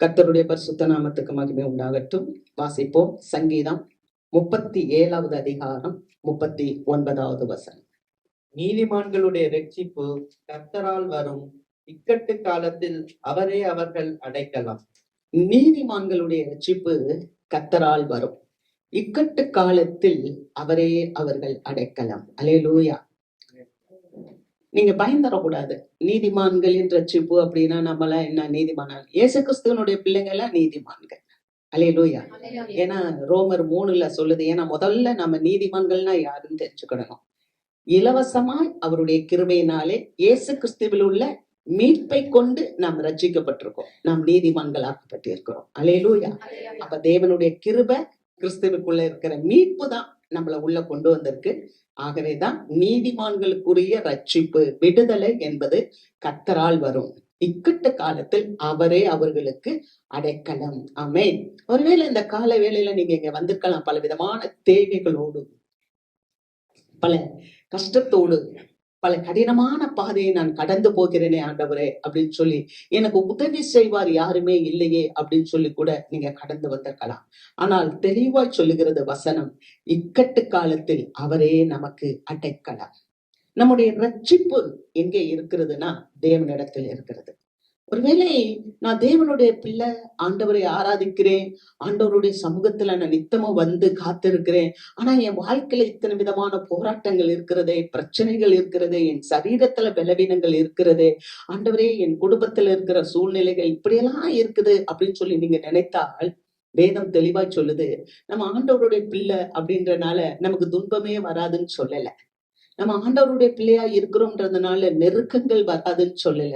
கர்த்தருடைய பரிசுத்த நாமத்துக்கு மகிமை உண்டாகட்டும். வாசிப்போம். சங்கீதம் 37வது அதிகாரம் 39வது வசனம். நீதிமான்களுடைய ரட்சிப்பு கர்த்தரால் வரும், இக்கட்டு காலத்தில் அவரே அவர்கள் அடைக்கலாம். நீதிமான்களுடைய ரட்சிப்பு கர்த்தரால் வரும், இக்கட்டு காலத்தில் அவரே அவர்கள் அடைக்கலாம். அல்லேலூயா. நீங்க பயந்தரக்கூடாது. நீதிமான்களின் ரட்சிப்பு அப்படின்னா நம்மளாம் என்ன நீதிமானால்? இயேசு கிறிஸ்துவனுடைய பிள்ளைங்க எல்லாம் நீதிமான்கள். அல்லேலூயா. ஏன்னா ரோமர் 3 சொல்லுது. ஏன்னா முதல்ல நம்ம நீதிமான்கள்னா யாருன்னு தெரிஞ்சுக்கிடணும். இலவசமாய் அவருடைய கிருபையினாலே இயேசு கிறிஸ்துவில் உள்ள மீட்பை கொண்டு நாம் ரட்சிக்கப்பட்டிருக்கோம். நாம் நீதிமான்களாக்கப்பட்டிருக்கிறோம். அல்லேலூயா. அப்ப தேவனுடைய கிருபை, கிறிஸ்துவுக்குள்ள இருக்கிற மீட்பு தான் நம்மளை உள்ள கொண்டு வந்திருக்கு. ஆகவேதான் நீதிமான்களுக்குரிய ரட்சிப்பு, விடுதலை என்பது கர்த்தரால் வரும், இக்கட்டு காலத்தில் அவரே அவர்களுக்கு அடைக்கலம். ஆமென். ஒருவேளை இந்த கால வேளையில நீங்க இங்க வந்திருக்கலாம் பல விதமான தேவைகளோடு, பல கஷ்டத்தோடு, பல கடினமான பாதையை நான் கடந்து போகிறேனே ஆண்டவரே அப்படின்னு சொல்லி, எனக்கு உதவி செய்வார் யாருமே இல்லையே அப்படின்னு சொல்லி கூட நீங்க கடந்து வந்திருக்கலாம். ஆனால் தெளிவாய் சொல்லுகிறது வசனம், இக்கட்டு காலத்தில் அவரே நமக்கு அடைக்கலம். நம்முடைய ரட்சிப்பு எங்கே இருக்கிறதுனா தேவனிடத்தில் இருக்கிறது. ஒருவேளை நான் தேவனுடைய பிள்ளை, ஆண்டவரை ஆராதிக்கிறேன், ஆண்டவருடைய சமூகத்துல நான் நித்தமும் வந்து காத்திருக்கிறேன், ஆனா என் வாழ்க்கையில இத்தனை விதமான போராட்டங்கள் இருக்கிறதே, பிரச்சனைகள் இருக்கிறதே, என் சரீரத்துல பலவீனங்கள் இருக்கிறதே, ஆண்டவரே என் குடும்பத்துல இருக்கிற சூழ்நிலைகள் இப்படியெல்லாம் இருக்குது அப்படின்னு சொல்லி நீங்க நினைத்தால், வேதம் தெளிவாய் சொல்லுது, நம்ம ஆண்டவருடைய பிள்ளை அப்படின்றனால நமக்கு துன்பமே வராதுன்னு சொல்லல. நம்ம ஆண்டவருடைய பிள்ளையா இருக்கிறோம்ன்றதுனால நெருக்கங்கள் வராதுன்னு சொல்லல.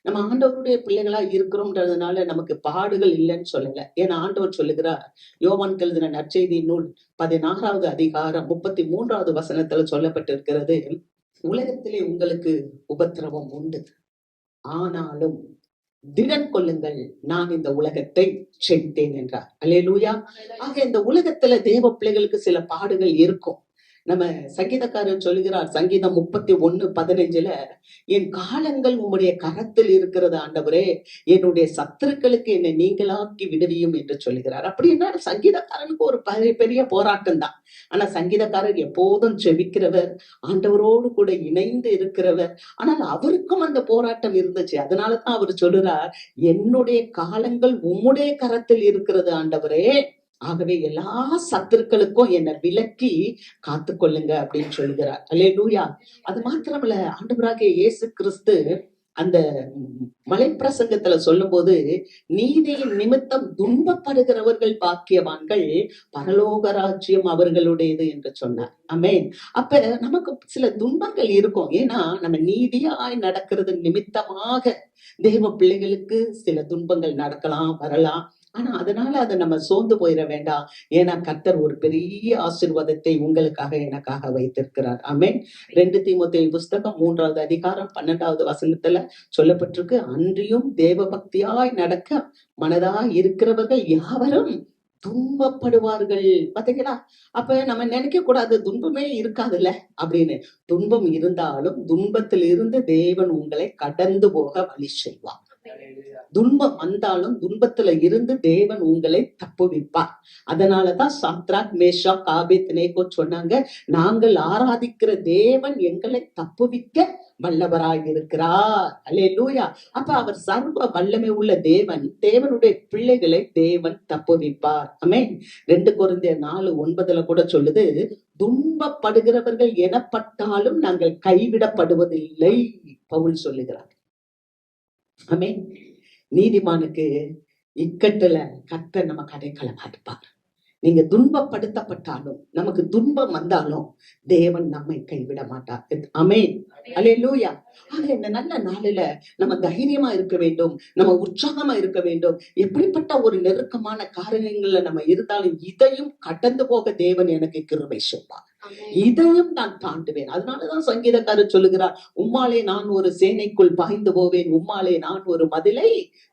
நம்ம ஆண்டவருடைய பிள்ளைகளா இருக்கிறோம்ன்றதுனால நமக்கு பாடுகள் இல்லைன்னு சொல்லல. ஏன்னா ஆண்டவர் சொல்லுகிறார், யோவான் எழுதின நற்செய்தி நூல் 16வது அதிகாரம் 33வது வசனத்துல சொல்லப்பட்டிருக்கிறது, உலகத்திலே உங்களுக்கு உபத்திரவம் உண்டு, ஆனாலும் திடன் கொள்ளுங்கள், நான் இந்த உலகத்தை ஜெயித்தேன் என்றார். அல்லேலூயா. ஆக இந்த உலகத்துல தேவ பிள்ளைகளுக்கு சில பாடுகள் இருக்கும். நம்ம சங்கீதக்காரர் சொல்லுகிறார், சங்கீதம் 31:15, என் காலங்கள் உம்முடைய கரத்தில் இருக்கிறது ஆண்டவரே, என்னுடைய சத்துருக்களுக்கு என்னை நீங்களாக்கி விடுவியும் என்று சொல்லுகிறார். அப்படின்னா சங்கீதக்காரனுக்கு ஒரு பெரிய போராட்டம் தான். ஆனா சங்கீதக்காரர் எப்போதும் ஜெபிக்கிறவர், ஆண்டவரோடு கூட இணைந்து இருக்கிறவர். ஆனால் அவருக்கும் அந்த போராட்டம் இருந்துச்சு. அதனாலதான் அவர் சொல்லுறார், என்னுடைய காலங்கள் உம்முடைய கரத்தில் இருக்கிறது ஆண்டவரே, ஆகவே எல்லா சத்துருக்களுக்கும் என்னை விலக்கி காத்து கொள்ளுங்க அப்படின்னு சொல்லுகிறார். அல்லேலூயா. அது மாத்திரமல்ல, ஆண்டவராகிய இயேசு கிறிஸ்து அந்த மலை பிரசங்கத்துல சொல்லும் போது, நீதியின் நிமித்தம் துன்பப்படுகிறவர்கள் பாக்கியவான்கள், பரலோக ராஜ்யம் அவர்களுடையது என்று சொன்னார். ஆமென். அப்ப நமக்கு சில துன்பங்கள் இருக்கும். ஏன்னா நம்ம நீதியாய் நடக்கிறது நிமித்தமாக தேவ பிள்ளைகளுக்கு சில துன்பங்கள் நடக்கலாம், வரலாம். ஆனா அதனால அதை நம்ம சோர்ந்து போயிட வேண்டாம். ஏன்னா கர்த்தர் ஒரு பெரிய ஆசீர்வாதத்தை உங்களுக்காக எனக்காக வைத்திருக்கிறார். ஆமென். 2 தீமோத்தேயு புஸ்தகம் 3வது அதிகாரம் 12வது வசனத்துல சொல்லப்பட்டிருக்கு, அன்றியும் தேவ பக்தியாய் நடக்க மனதாய் இருக்கிறவர்கள் யாவரும் துன்பப்படுவார்கள். பாத்தீங்களா? அப்ப நம்ம நினைக்க கூடாது துன்பமே இருக்காதுல்ல அப்படின்னு. துன்பம் இருந்தாலும் துன்பத்தில் இருந்து தேவன் உங்களை கடந்து போக வழி செய்வார். துன்பம் வந்தாலும் துன்பத்துல இருந்து தேவன் உங்களை தப்புவிப்பார். அதனாலதான் சாத்ராக், மேஷாக், ஆபேத்நேகோ சொன்னாங்க, நாங்கள் ஆராதிக்கிற தேவன் எங்களை தப்புவிக்க வல்லவராய் இருக்கிறார். அல்லேலூயா. அப்ப அவர் சர்வ வல்லமை உள்ள தேவன், தேவனுடைய பிள்ளைகளை தேவன் தப்புவிப்பார். ஆமென். 2 கொரிந்தியர் 4:9 கூட சொல்லுது, துன்பப்படுகிறவர்கள் எனப்பட்டாலும் நாங்கள் கைவிடப்படுவதில்லை பவுல் சொல்லுகிறார். ஆமென். நீதிமானுக்கு இக்கட்டுல கர்த்தர் நமக்கு அடைக்கலமா இருப்பார். நீங்க துன்பப்படுத்தப்பட்டாலும், நமக்கு துன்பம் வந்தாலும் தேவன் நம்மை கைவிட மாட்டார். ஆமென். அல்லேலூயா. ஆக இந்த நல்ல நாளில நம்ம தைரியமா இருக்க வேண்டும், நம்ம உற்சாகமா இருக்க வேண்டும். எப்படிப்பட்ட ஒரு நெருக்கமான காரியங்கள்ல நம்ம இருந்தாலும் இதையும் கடந்து போக தேவன் எனக்கு கிருபை செய்வார். இதையும் நான் தாண்டுவேன். அதனாலதான் சங்கீதக்காரர் சொல்லுகிறார், உம்மாலே நான் ஒரு சேனைக்குள் பாய்ந்து போவேன், உம்மாலே நான் ஒரு மதிலை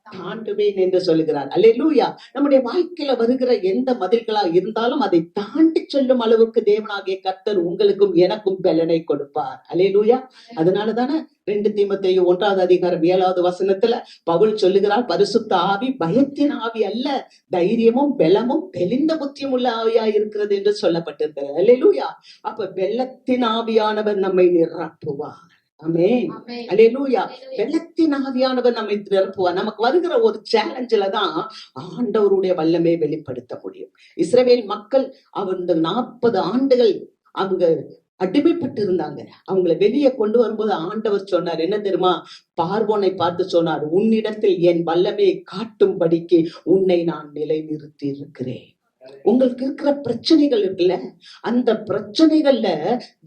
தாண்டுவேன் என்று சொல்லுகிறார். அல்லேலூயா. நம்முடைய வாழ்க்கையில வருகிற எந்த மதில்களா இருந்தாலும் அதை தாண்டி செல்லும் அளவுக்கு தேவனாகிய கர்த்தர் உங்களுக்கும் எனக்கும் பலனை கொடுப்பார். அல்லேலூயா. அதனாலதானே 2 தீமோத்தேயு 1வது அதிகாரம் 7வது வசனத்துல பவுல் சொல்லுகிறார், பரிசுத்த ஆவி பயத்தின் ஆவி அல்ல, தைரியமும் பலமும் தெளிந்த புத்தியும் உள்ள ஆவியா இருக்கிறது என்று சொல்லப்பட்டிருக்கிறது. அல்லேலூயா. அப்ப பெலத்தின் ஆவியானவர் நம்மை நிரப்புவார். ஆமென். அல்லேலூயா. பெலத்தின் ஆவியானவர் நம்மை நிரப்புவார். நமக்கு வருகிற ஒரு சேலஞ்சில தான் ஆண்டவருடைய வல்லமை வெளிப்படுத்த முடியும். இஸ்ரவேல் மக்கள் அந்த 40 ஆண்டுகள் அவங்க அடிமைப்பட்டு இருந்தாங்க. அவங்களை வெளியே கொண்டு வரும்போது ஆண்டவர் சொன்னார் என்ன தெரியுமா? பார்வோனை பார்த்து சொன்னார், உன்னிடத்தில் என் வல்லமையை காட்டும்படிக்கு உன்னை நான் நிலைநிறுத்தி இருக்கிறேன். உங்களுக்கு இருக்கிற பிரச்சனைகள் இருக்குல்ல, அந்த பிரச்சனைகள்ல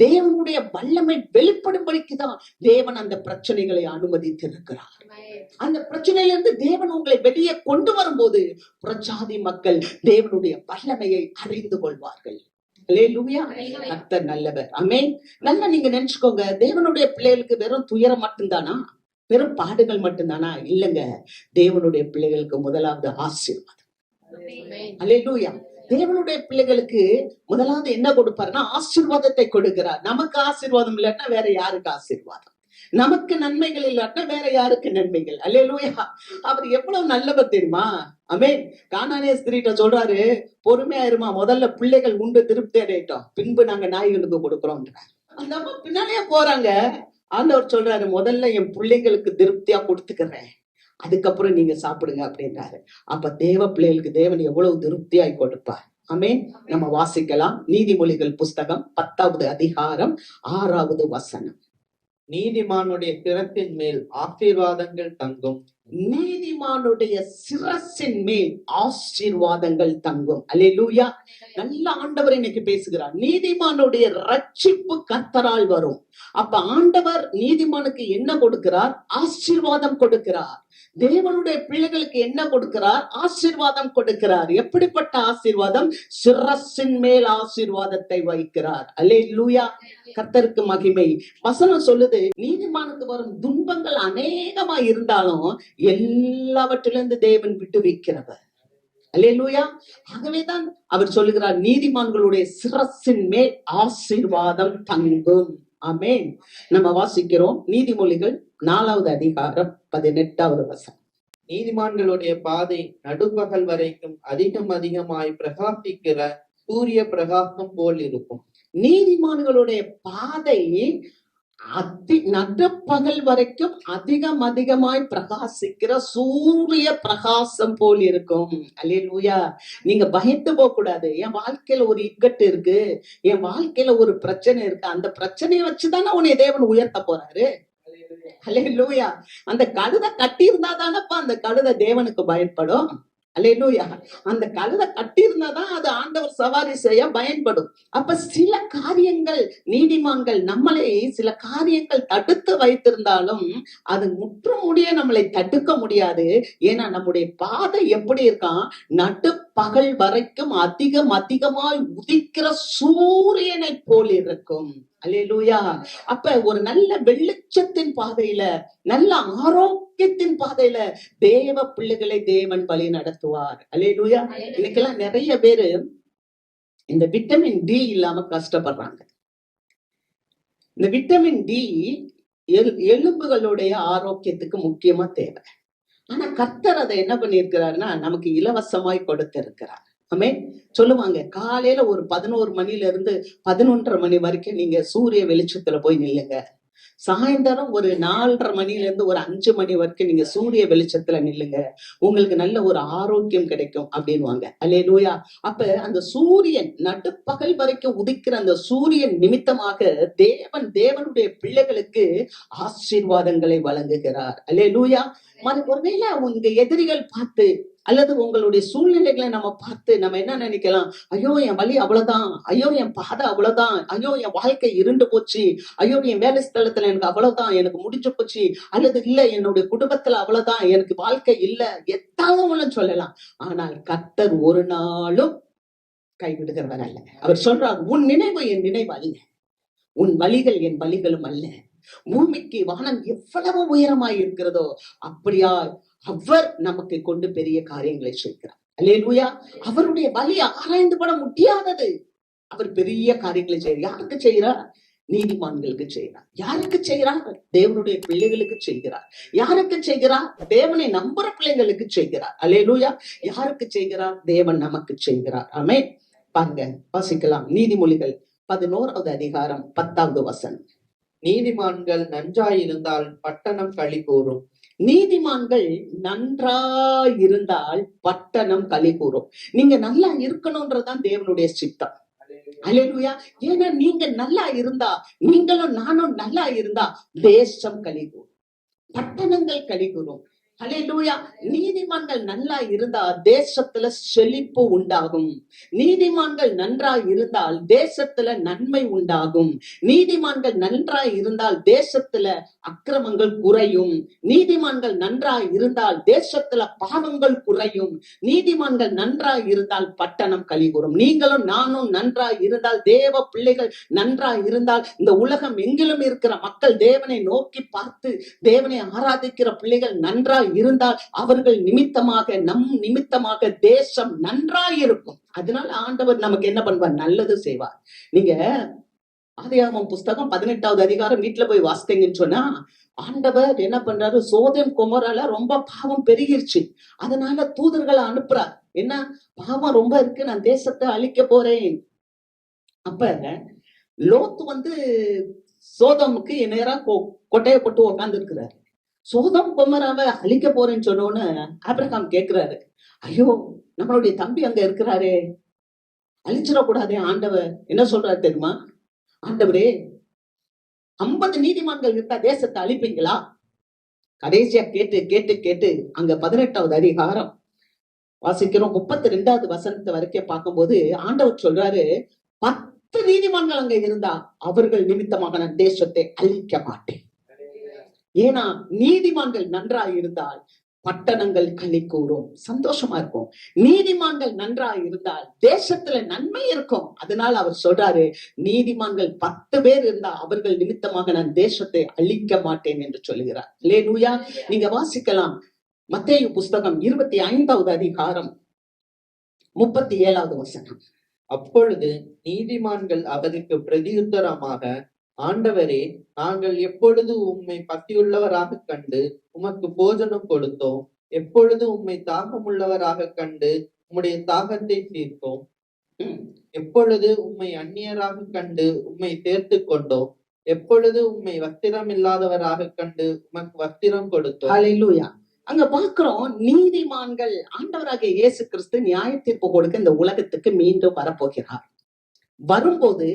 தேவனுடைய வல்லமை வெளிப்படும்படிக்கு தான் தேவன் அந்த பிரச்சனைகளை அனுமதித்திருக்கிறார். அந்த பிரச்சனையில இருந்து தேவன் உங்களை வெளியே கொண்டு வரும்போது பிரஜாதி மக்கள் தேவனுடைய வல்லமையை அறிந்து கொள்வார்கள். அல்லேலூயா. கர்த்தர் நல்லவர். ஆமென். நல்லா நீங்க நினைச்சுக்கோங்க, தேவனுடைய பிள்ளைகளுக்கு வெறும் துயரம் மட்டும்தானா? வெறும் பாடுகள் மட்டும்தானா? இல்லங்க. தேவனுடைய பிள்ளைகளுக்கு முதலாவது ஆசீர்வாதம். அல்லேலூயா. தேவனுடைய பிள்ளைகளுக்கு முதலாவது என்ன கொடுப்பாருன்னா ஆசீர்வாதத்தை கொடுக்கிறார். நமக்கு ஆசீர்வாதம் இல்லாட்டா வேற யாருக்கு ஆசீர்வாதம்? நமக்கு நன்மைகள் இல்லாட்டா வேற யாருக்கு நன்மைகள்? அல்லேலூயா. அவர் எவ்வளவு நல்லவர் தெரியுமா? ஆமென். கானானிய ஸ்திரீட்ட சொல்றாரு, பொறுமையா இருமா, முதல்ல பிள்ளைகள் உண்டு திருப்தி அடையட்டும், பின்பு நாங்க நாய்களுக்கு கொடுக்கிறோம். அந்த அம்மா பின்னாலேயே போறாங்க. ஆண்டவர் சொல்றாரு, முதல்ல என் பிள்ளைங்களுக்கு திருப்தியா கொடுத்துக்கிறேன், அதுக்கப்புறம் நீங்க சாப்பிடுங்க அப்படின்றாரு. அப்ப தேவ பிள்ளைகளுக்கு தேவன் எவ்வளவு திருப்தியாய் கொடுப்பார். ஆமென். நம்ம வாசிக்கலாம். நீதிமொழிகள் புஸ்தகம் 10வது அதிகாரம் 6வது வசனம். நீதிமானுடைய சிரத்தின் மேல் ஆசீர்வாதங்கள் தங்கும். நீதிமானுடைய சிரசின் மேல் ஆசீர்வாதங்கள் தங்கும். அல்லேலூயா. நல்ல ஆண்டவர் இன்னைக்கு பேசுகிறார். நீதிமானுடைய ரட்சிப்பு கர்த்தரால் வரும். அப்ப ஆண்டவர் நீதிமானுக்கு என்ன கொடுக்கிறார்? ஆசீர்வாதம் கொடுக்கிறார். தேவனுடைய பிள்ளைகளுக்கு என்ன கொடுக்கிறார்? ஆசீர்வாதம் கொடுக்கிறார். எப்படிப்பட்ட ஆசீர்வாதம்? சிரசின் மேல் ஆசீர்வாதத்தை வைக்கிறார். அல்லேலூயா. கர்த்தருக்கு மகிமை. வசனம் சொல்லுது, நீதிமானுக்கு வரும் துன்பங்கள் அநேகமா இருந்தாலும் எல்லாவற்றிலிருந்து தேவன் விட்டு வைக்கிறவர். அல்லேலூயா. ஆகவேதான் அவர் சொல்லுகிறார், நீதிமான்களுடைய சிரசின் மேல் ஆசீர்வாதம் தங்கும். ஆமென். நம்ம வாசிக்கிறோம் நீதிமொழிகள் 4வது அதிகாரம் 18வது வசனம். நீதிமான்களுடைய பாதை நடுப்பகல் வரைக்கும் அதிகமாய் பிரகாசிக்கிற சூரிய பிரகாசம் போல் இருக்கும். நீதிமான்களுடைய பாதை நடுப்பகல் வரைக்கும் அதிகமாய் பிரகாசிக்கிற சூரிய பிரகாசம் போல் இருக்கும். அல்லேலூயா. நீங்க பயந்து போக கூடாது. என் வாழ்க்கையில ஒரு இக்கட்டு இருக்கு, என் வாழ்க்கையில ஒரு பிரச்சனை இருக்கு, அந்த பிரச்சனையை வச்சுதானே உன்னை தேவன் உயர்த்த போறாரு. அல்லேலூயா. அந்த கழுதை கட்டி இருந்தா தானப்பா அந்த கழுதை தேவனுக்கு பயன்படும். அல்லேலூயா. அந்த கழுதை கட்டி இருந்தாதான் அது ஆண்டவர் சவாரி செய்ய பயன்படும். அப்ப சில காரியங்கள் நீதிமான்கள் நம்மளை சில காரியங்கள் தடுத்து வைத்திருந்தாலும் அது முற்றுமுடிய நம்மளை தடுக்க முடியாது. ஏன்னா நம்முடைய பாதை எப்படி இருக்கான்? நடுப்பகல் வரைக்கும் அதிகமாய் உதிக்கிற சூரியனை போல் இருக்கும். அல்லேலூயா. அப்ப ஒரு நல்ல வெளிச்சத்தின் பாதையில, நல்ல ஆரோக்கியத்தின் பாதையில தேவ பிள்ளைகளை தேவன் வழி நடத்துவார். அல்லேலூயா. இன்னைக்கெல்லாம் நிறைய பேரு இந்த விட்டமின் டி இல்லாம கஷ்டப்படுறாங்க. இந்த விட்டமின் டி எலும்புகளுடைய ஆரோக்கியத்துக்கு முக்கியமா தேவை. ஆனா கர்த்தர் அதை என்ன பண்ணிருக்கிறாருன்னா நமக்கு இலவசமாய் கொடுத்திருக்கிறார். ஆமென். சொல்லுவாங்க, காலையில ஒரு 11 மணில இருந்து 11:30 மணி வரைக்கும் நீங்க சூரிய வெளிச்சத்துல போய் நில்லுங்க. சாயந்தரம் ஒரு 4:30 மணில இருந்து ஒரு 5 மணி வரைக்கும் நீங்க சூரிய வெளிச்சத்துல நில்லுங்க, உங்களுக்கு நல்ல ஒரு ஆரோக்கியம் கிடைக்கும் அப்படின்வாங்க. அல்லேலூயா. அப்ப அந்த சூரியன் நடுப்பகல் வரைக்கும் உதிக்கிற அந்த சூரியன் நிமித்தமாக தேவனுடைய பிள்ளைகளுக்கு ஆசீர்வாதங்களை வழங்குகிறார். அல்லேலூயா. ஒருவேளை உங்க எதிரிகள் பார்த்து அல்லது உங்களுடைய சூழ்நிலைகளை நம்ம பார்த்து நம்ம என்ன நினைக்கலாம்? ஐயோ என் வழி அவ்வளவுதான், ஐயோ என் பாதை அவ்வளவுதான், ஐயோ என் வாழ்க்கை இருண்டு போச்சு, ஐயோ என் வேலை ஸ்தலத்துல எனக்கு அவ்வளவுதான், எனக்கு முடிஞ்சு போச்சு, அல்லது இல்ல என்னுடைய குடும்பத்துல அவ்வளவுதான், எனக்கு வாழ்க்கை இல்ல, எதாவது சொல்லலாம். ஆனால் கர்த்தர் ஒரு நாளும் கைவிடுகிறவர் அல்ல. அவர் சொல்றார், உன் நினைவு என் நினைவு அல்ல, உன் வழிகள் என் வழிகளும் அல்ல. பூமிக்கு வானம் எவ்வளவு உயரமாய் இருக்கிறதோ அப்படியா அவர் நமக்கு கொண்டு பெரிய காரியங்களை செய்கிறார். அல்லேலூயா. அவருடைய வழி ஆராய்ந்து பட முடியாதது. அவர் பெரிய காரியங்களை செய்கிறார். யாருக்கு செய்கிறார்? நீதிமான்களுக்கு செய்கிறார். யாருக்கு செய்கிறார்? தேவனுடைய பிள்ளைகளுக்கு செய்கிறார். யாருக்கு செய்கிறார்? தேவனை நம்புற பிள்ளைகளுக்கு செய்கிறார். அல்லேலூயா. யாருக்கு செய்கிறார்? தேவன் நமக்கு செய்கிறார். ஆமென். பாருங்க, வாசிக்கலாம். நீதிமொழிகள் 11வது அதிகாரம் 10வது வசனம். நீதிமான்கள் நன்றாயிருந்தால் பட்டணம் களி கூறும். நீதிமான்கள் நன்றாயிருந்தால் பட்டணம் களி கூறும். நீங்க நல்லா இருக்கணும்ன்றதுதான் தேவனுடைய சித்தம். அல்லேலூயா. ஏன்னா நீங்க நல்லா இருந்தா, நீங்களும் நானும் நல்லா இருந்தா தேசம் களி கூறும், பட்டணங்கள் களி கூறும். அல்லேலூயா. நீதிமான்கள் நல்லா இருந்தா தேசத்துல செழிப்பு உண்டாகும். நீதிமான்கள் நன்றாய் இருந்தால் தேசத்துல நன்மை உண்டாகும். நீதிமான்கள் நன்றாய் இருந்தால் தேசத்துல அக்கிரமங்கள் குறையும். நீதிமான்கள் நன்றாய் இருந்தால் தேசத்துல பாவங்கள் குறையும். நீதிமான்கள் நன்றாய் இருந்தால் பட்டணம் களிகூறும். நீங்களும் நானும் நன்றாய் இருந்தால், தேவ பிள்ளைகள் நன்றாய் இருந்தால், இந்த உலகம் எங்கிலும் இருக்கிற மக்கள் தேவனை நோக்கி பார்த்து தேவனை ஆராதிக்கிற பிள்ளைகள் நன்றாய் இருந்தால் அவர்கள் நிமித்தமாக, நம் நிமித்தமாக தேசம் நன்றாய் இருக்கும். அதனால ஆண்டவர் நமக்கு என்ன பண்ணுவார்? நல்லது செய்வார். நீங்க ஆதியாகமம் புஸ்தகம் 18வது அதிகாரம் வீட்டுல போய் வாசித்தீங்கன்னு சொன்னா, ஆண்டவர் என்ன பண்றாரு? சோதம் கொமோரால ரொம்ப பாவம் பெருகிருச்சு. அதனால தூதர்களை அனுப்புறார். என்ன பாவம் ரொம்ப இருக்கு, நான் தேசத்தை அழிக்க போறேன். அப்ப லோத்து சோதமுக்கு நேரா கொட்டையை போட்டு உட்கார்ந்து இருக்கிறாரு. சோதம் கொமராவை அழிக்க போறேன்னு சொன்னோன்னு ஆபிரகாம் கேட்கிறாரு, ஐயோ நம்மளுடைய தம்பி அங்க இருக்கிறாரே, அழிச்சிடக்கூடாதே. ஆண்டவர் என்ன சொல்றாரு தெரியுமா? ஆண்டவரே, 50 நீதிமான்கள் இருந்தா தேசத்தை அழிப்பீங்களா? கடைசியா கேட்டு கேட்டு கேட்டு அங்க 18வது அதிகாரம் வாசிக்கிறோம். 32வது வசனத்தை வரைக்கும் பார்க்கும்போது ஆண்டவர் சொல்றாரு, 10 நீதிமான்கள் அங்க இருந்தா அவர்கள் நிமித்தமாக நான் தேசத்தை அழிக்க மாட்டேன். ஏன்னா நீதிமான்கள் நன்றாய் இருந்தால் பட்டணங்கள் களி கூறும், சந்தோஷமா இருக்கும். நீதிமான்கள் நன்றாய் இருந்தால் தேசத்துல நன்மை இருக்கும். அதனால அவர் சொல்றாரு, நீதிமான்கள் 10 பேர் இருந்தா அவர்கள் நிமித்தமாக நான் தேசத்தை அழிக்க மாட்டேன் என்று சொல்லுகிறார். அல்லேலூயா. நீங்க வாசிக்கலாம். மத்தேயு புஸ்தகம் 25வது அதிகாரம் 37வது வசனம். அப்பொழுது நீதிமான்கள் அவருக்கு பிரதியுத்தரமாக, ஆண்டவரே, நாங்கள் எப்பொழுது உம்மை பசியுள்ளவராக கண்டு உமக்கு போஜனம் கொடுத்தோம்? எப்பொழுது உம்மை தாகமுள்ளவராக கண்டு உம்முடைய தாகத்தை தீர்த்தோம்? எப்பொழுது உம்மை அந்நியராக கண்டு உம்மை சேர்த்து கொண்டோம்? எப்பொழுது உம்மை வஸ்திரம் இல்லாதவராக கண்டு உமக்கு வஸ்திரம் கொடுத்தோம்? அல்லேலூயா. அங்க பாக்குறோம், நீதிமான்கள் ஆண்டவராகிய இயேசு கிறிஸ்து நியாய தீர்ப்பு கொடுக்க இந்த உலகத்துக்கு மீண்டும் வரப்போகிறார். வரும்போது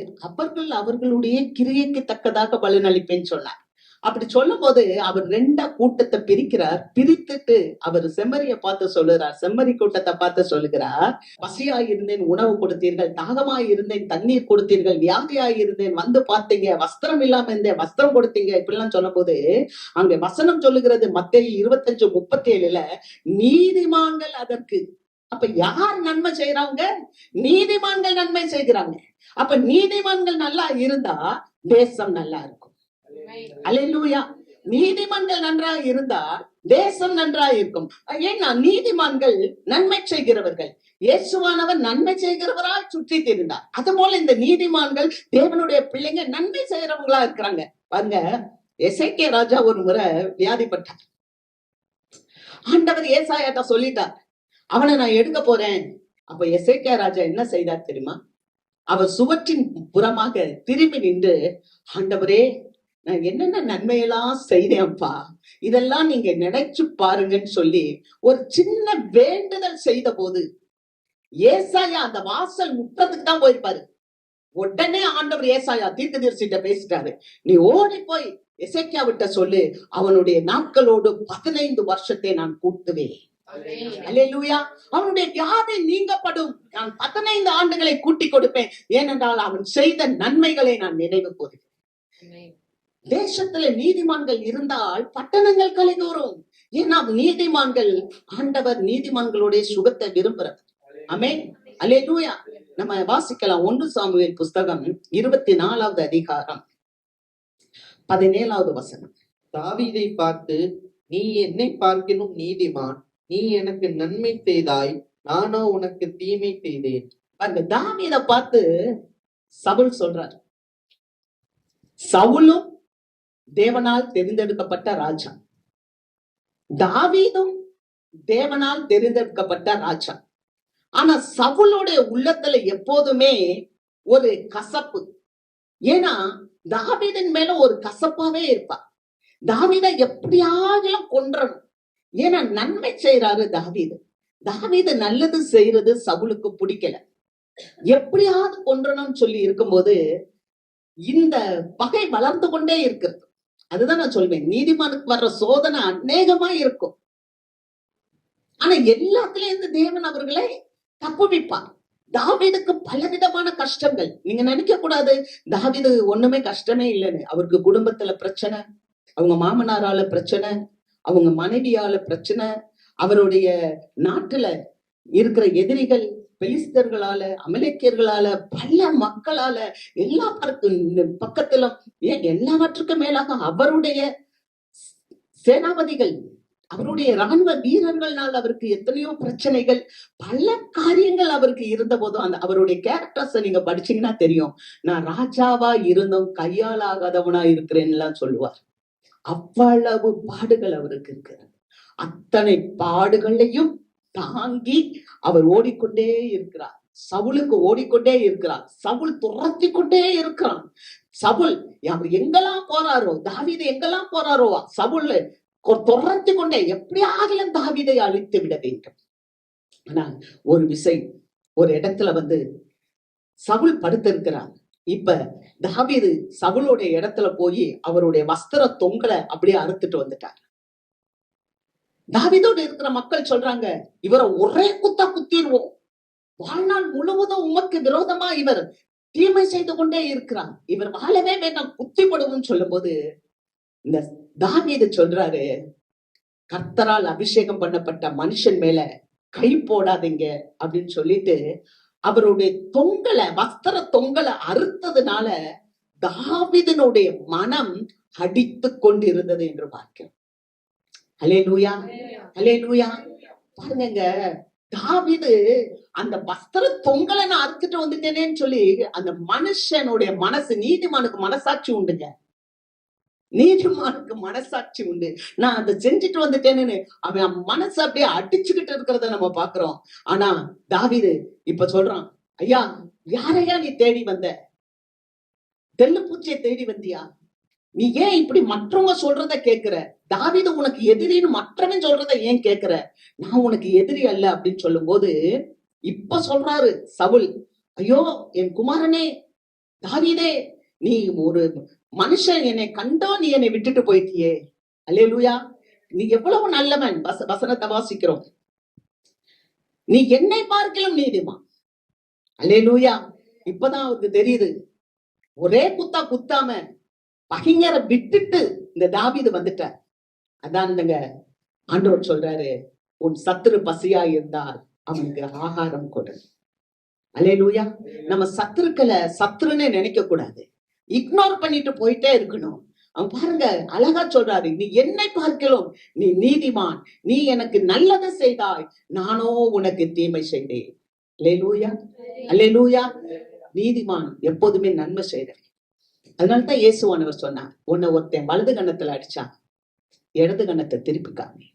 அவர்களுடைய கிரியைக்கு தக்கதாக பலனளிப்பேன்னு சொன்னார். அப்படி சொல்லும் போது அவர் 2 கூட்டத்தை பிரிக்கிறார். பிரித்துட்டு அவர் செம்மறியை பார்த்து சொல்லுகிறார், செம்மறி கூட்டத்தை பார்த்து சொல்லுகிறார், பசியாய் இருந்தேன் உணவு கொடுத்தீர்கள், தாகமாய் இருந்தேன் தண்ணீர் கொடுத்தீர்கள், வியாதியாய் இருந்தேன் வந்து பார்த்தீங்க, வஸ்திரம் இல்லாம இருந்தேன் வஸ்திரம் கொடுத்தீங்க. இப்படிலாம் சொல்லும் போது அங்க வசனம் சொல்லுகிறது, மத்தேயு 25:37 நீதிமான்கள் அதற்கு. அப்ப யார் நன்மை செய்யறாங்க? நீதிமான்கள் நன்மை செய்கிறாங்க. அப்ப நீதிமான்கள் நல்லா இருந்தா தேசம் நல்லா இருக்கும். அல்லேலூயா. நீதிமான்கள் நன்றாக இருந்தா தேசம் நன்றாக இருக்கும். ஏன்னா நீதிமான்கள் நன்மை செய்கிறவர்கள். இயேசுவானவர் நன்மை செய்கிறவரால் சுற்றி திரிந்தார். அது போல இந்த நீதிமான்கள் தேவனுடைய பிள்ளைங்க நன்மை செய்யறவங்களா இருக்கிறாங்க. பாருங்க, எசேக்கியா ராஜா ஒரு முறை வியாதிப்பட்டார். ஆண்டவர் ஏசாயாட்ட சொல்லிட்டார், அவனை நான் எடுக்க போறேன். அப்ப எசேக்கியா ராஜா என்ன செய்தார் தெரியுமா? அவர் சுவற்றின் புறமாக திரும்பி நின்று, ஆண்டவரே, நான் என்னென்ன நன்மையெல்லாம் செய்தேன்ப்பா, இதெல்லாம் நீங்க நினைச்சு பாருங்கன்னு சொல்லி ஒரு சின்ன வேண்டுதல் செய்த போது ஏசாயா அந்த வாசல் முற்றத்துக்கு தான் போயிருப்பாரு. உடனே ஆண்டவர் ஏசாயா தீர்க்கதரிசிட்ட பேசிட்டாரு, நீ ஓடி போய் எசேக்கியா விட்ட சொல்லு, அவனுடைய நாட்களோடு 15 வருஷத்தை நான் கூட்டுவேன். அல்லேலூயா. அவனுடைய வியாதி நீங்கப்படும். நான் 15 ஆண்டுகளை கூட்டி கொடுப்பேன். ஏனென்றால் அவன் செய்த நன்மைகளை நான் நினைவு கூறுகிறேன். தேசத்துல நீதிமான்கள் இருந்தால் பட்டணங்கள் களிகூறும். ஏன்னா நீதிமான்கள், ஆண்டவர் நீதிமான்களுடைய சுகத்தை விரும்புறார். ஆமென். அல்லேலூயா. நம்ம வாசிக்கலாம். 1 சாமுவேல் புஸ்தகம் 24வது அதிகாரம் 17வது வசனம். தாவீதை பார்த்து, நீ என்னை பார்க்கிலும் நீதிமான், நீ எனக்கு நன்மை செய்தாய், நானோ உனக்கு தீமை செய்தேன். அந்த தாவீத பார்த்து சவுல் சொல்றார், சவுலும் தேவனால் தெரிந்தெடுக்கப்பட்ட ராஜா, தாவீதும் தேவனால் தெரிந்தெடுக்கப்பட்ட ராஜா. ஆனா சவுலுடைய உள்ளத்துல எப்போதுமே ஒரு கசப்பு. ஏன்னா தாவீதின் மேல ஒரு கசப்பாவே இருப்பார். தாவீதை எப்படியாகிலும் கொன்றணும். ஏன்னா நன்மை செய்யறாரு தாவீது. தாவீது நல்லது செய்யறது சவுலுக்கு பிடிக்கல. எப்படியாவது கொன்றணும்னு சொல்லி இருக்கும்போது இந்த பகை வளர்ந்து கொண்டே இருக்கிறது. அதுதான் நான் சொல்வேன், நீதிமானுக்கு வர்ற சோதனை அநேகமா இருக்கும். ஆனா எல்லாத்திலயும் இருந்து தேவன் அவர்களை தப்புவிப்பார். தாவீதுக்கு பலவிதமான கஷ்டங்கள். நீங்க நினைக்க கூடாது தாவீது ஒண்ணுமே கஷ்டமே இல்லைன்னு. அவருக்கு குடும்பத்துல பிரச்சனை, அவங்க மாமனாரால பிரச்சனை, அவங்க மனைவியால பிரச்சனை, அவருடைய நாட்டுல இருக்கிற எதிரிகள், பெலிஸ்தர்களால, அமலேக்கியர்களால, பல மக்களால, எல்லா பக்கத்திலும், ஏன் எல்லாவற்றுக்கும் மேலாக அவருடைய சேனாபதிகள், அவருடைய ராணுவ வீரர்களால் அவருக்கு எத்தனையோ பிரச்சனைகள், பல காரியங்கள் அவருக்கு இருந்த போதும் அந்த அவருடைய கேரக்டர்ஸ் நீங்க படிச்சீங்கன்னா தெரியும். நான் ராஜாவா இருந்தும் கையால் ஆகாதவனா இருக்கிறேன்னு சொல்லுவார். அவ்வளவு பாடுகள் அவருக்கு இருக்கிறது. அத்தனை பாடுகளையும் தாங்கி அவர் ஓடிக்கொண்டே இருக்கிறார். சவுலுக்கு ஓடிக்கொண்டே இருக்கிறார். சவுல் துரத்தி கொண்டே இருக்கிறான். சவுல் அவர் எங்கெல்லாம் போறாரோ, தாவீது எங்கெல்லாம் போறாரோ, சவுல் துரத்தி கொண்டே எப்படியாகிலும் தாவீதை அழித்து விட வேண்டும். ஆனா ஒரு விசை ஒரு இடத்துல சவுல் படுத்திருக்கிறார். இப்ப தாவீது சவுளுடைய இடத்துல போய் அவருடைய வஸ்திர தொங்கலை அப்படியே அறுத்துட்டு வந்துட்டார். தாவீதோடு இருக்கிற மக்கள் சொல்றாங்க, இவரை ஒரே குத்தா குத்திடுவோம், வாழ்நாள் முழுவதும் உமக்கு விரோதமா இவர் தீமை செய்து கொண்டே இருக்கிறார், இவர் வாழவே வேண்டாம், குத்திப்படுவோம் சொல்லும் போது இந்த தாவீது சொல்றாரு, கர்த்தரால் அபிஷேகம் பண்ணப்பட்ட மனுஷன் மேல கை போடாதீங்க அப்படின்னு சொல்லிட்டு அவருடைய தொங்கலை, வஸ்திர தொங்கலை அறுத்ததுனால தாவீதினுடைய மனம் அடித்து கொண்டிருந்தது என்று பார்க்கிறோம். அல்லேலூயா, அல்லேலூயா. பாருங்க, தாவீது அந்த வஸ்திர தொங்கலை நான் அறுத்துட்டு வந்துட்டேனேன்னு சொல்லி அந்த மனுஷனுடைய மனசு, நீதிமானுக்கு மனசாட்சி உண்டுங்க, நீதிமானுக்கு மனசாட்சி உண்டு. நான் அதை செஞ்சுட்டு வந்துட்டேன்னு அவன் மனசு அப்படியே அடிச்சுக்கிட்டு இருக்கிறத நம்ம பாக்குறோம். ஆனா தாவீது இப்ப சொல்றான், ஐயா யாரையா நீ தேடி வந்த? தெல்லு பூச்சியை தேடி வந்தியா? நீ ஏன் இப்படி மற்றவங்க சொல்றத கேக்குற? தாவீது உனக்கு எதிரின்னு மற்றவன் சொல்றத ஏன் கேக்குற? நான் உனக்கு எதிரி அல்ல அப்படின்னு சொல்லும் போது இப்ப சொல்றாரு சவுல், ஐயோ என் குமாரனே தாவீதே, நீ ஒரு மனுஷன், என்னை கண்டோ நீ என்னை விட்டுட்டு போயிட்டியே. அல்லேலூயா. நீ எவ்வளவு நல்லவன். வசனத்தை வாசிக்கிறோம், நீ என்னை பார்க்கலாம் நீதிமான். அல்லேலூயா. இப்பதான் அவருக்கு தெரியுது, ஒரே குத்தா குத்தாம பகைஞரை விட்டுட்டு இந்த தாவீது வந்துட்டார். அதான் ஆண்டவர் சொல்றாரு, உன் சத்துரு பசியா இருந்தால் அவனுக்கு ஆகாரம் கொடு. அல்லேலூயா. நம்ம சத்துருக்களை சத்துருன்னு நினைக்க கூடாது, இக்னோர் பண்ணிட்டு போயிட்டே இருக்கணும். அவன் பாருங்க அழகா சொல்றாரு, நீ என்னை பார்க்கலாம் நீ நீதிமான், நீ எனக்கு நல்லதை செய்தாய், நானோ உனக்கு தீமை செய்தேன். அல்லேலூயா, அல்லேலூயா. நீதிமான் எப்போதுமே நன்மை செய்தேன். அதனால்தான் இயேசுவானவர் சொன்னார், உன்னை ஒருத்தன் வலது கண்ணத்துல அடிச்சான், இடது கண்ணத்தை திருப்பி காமி.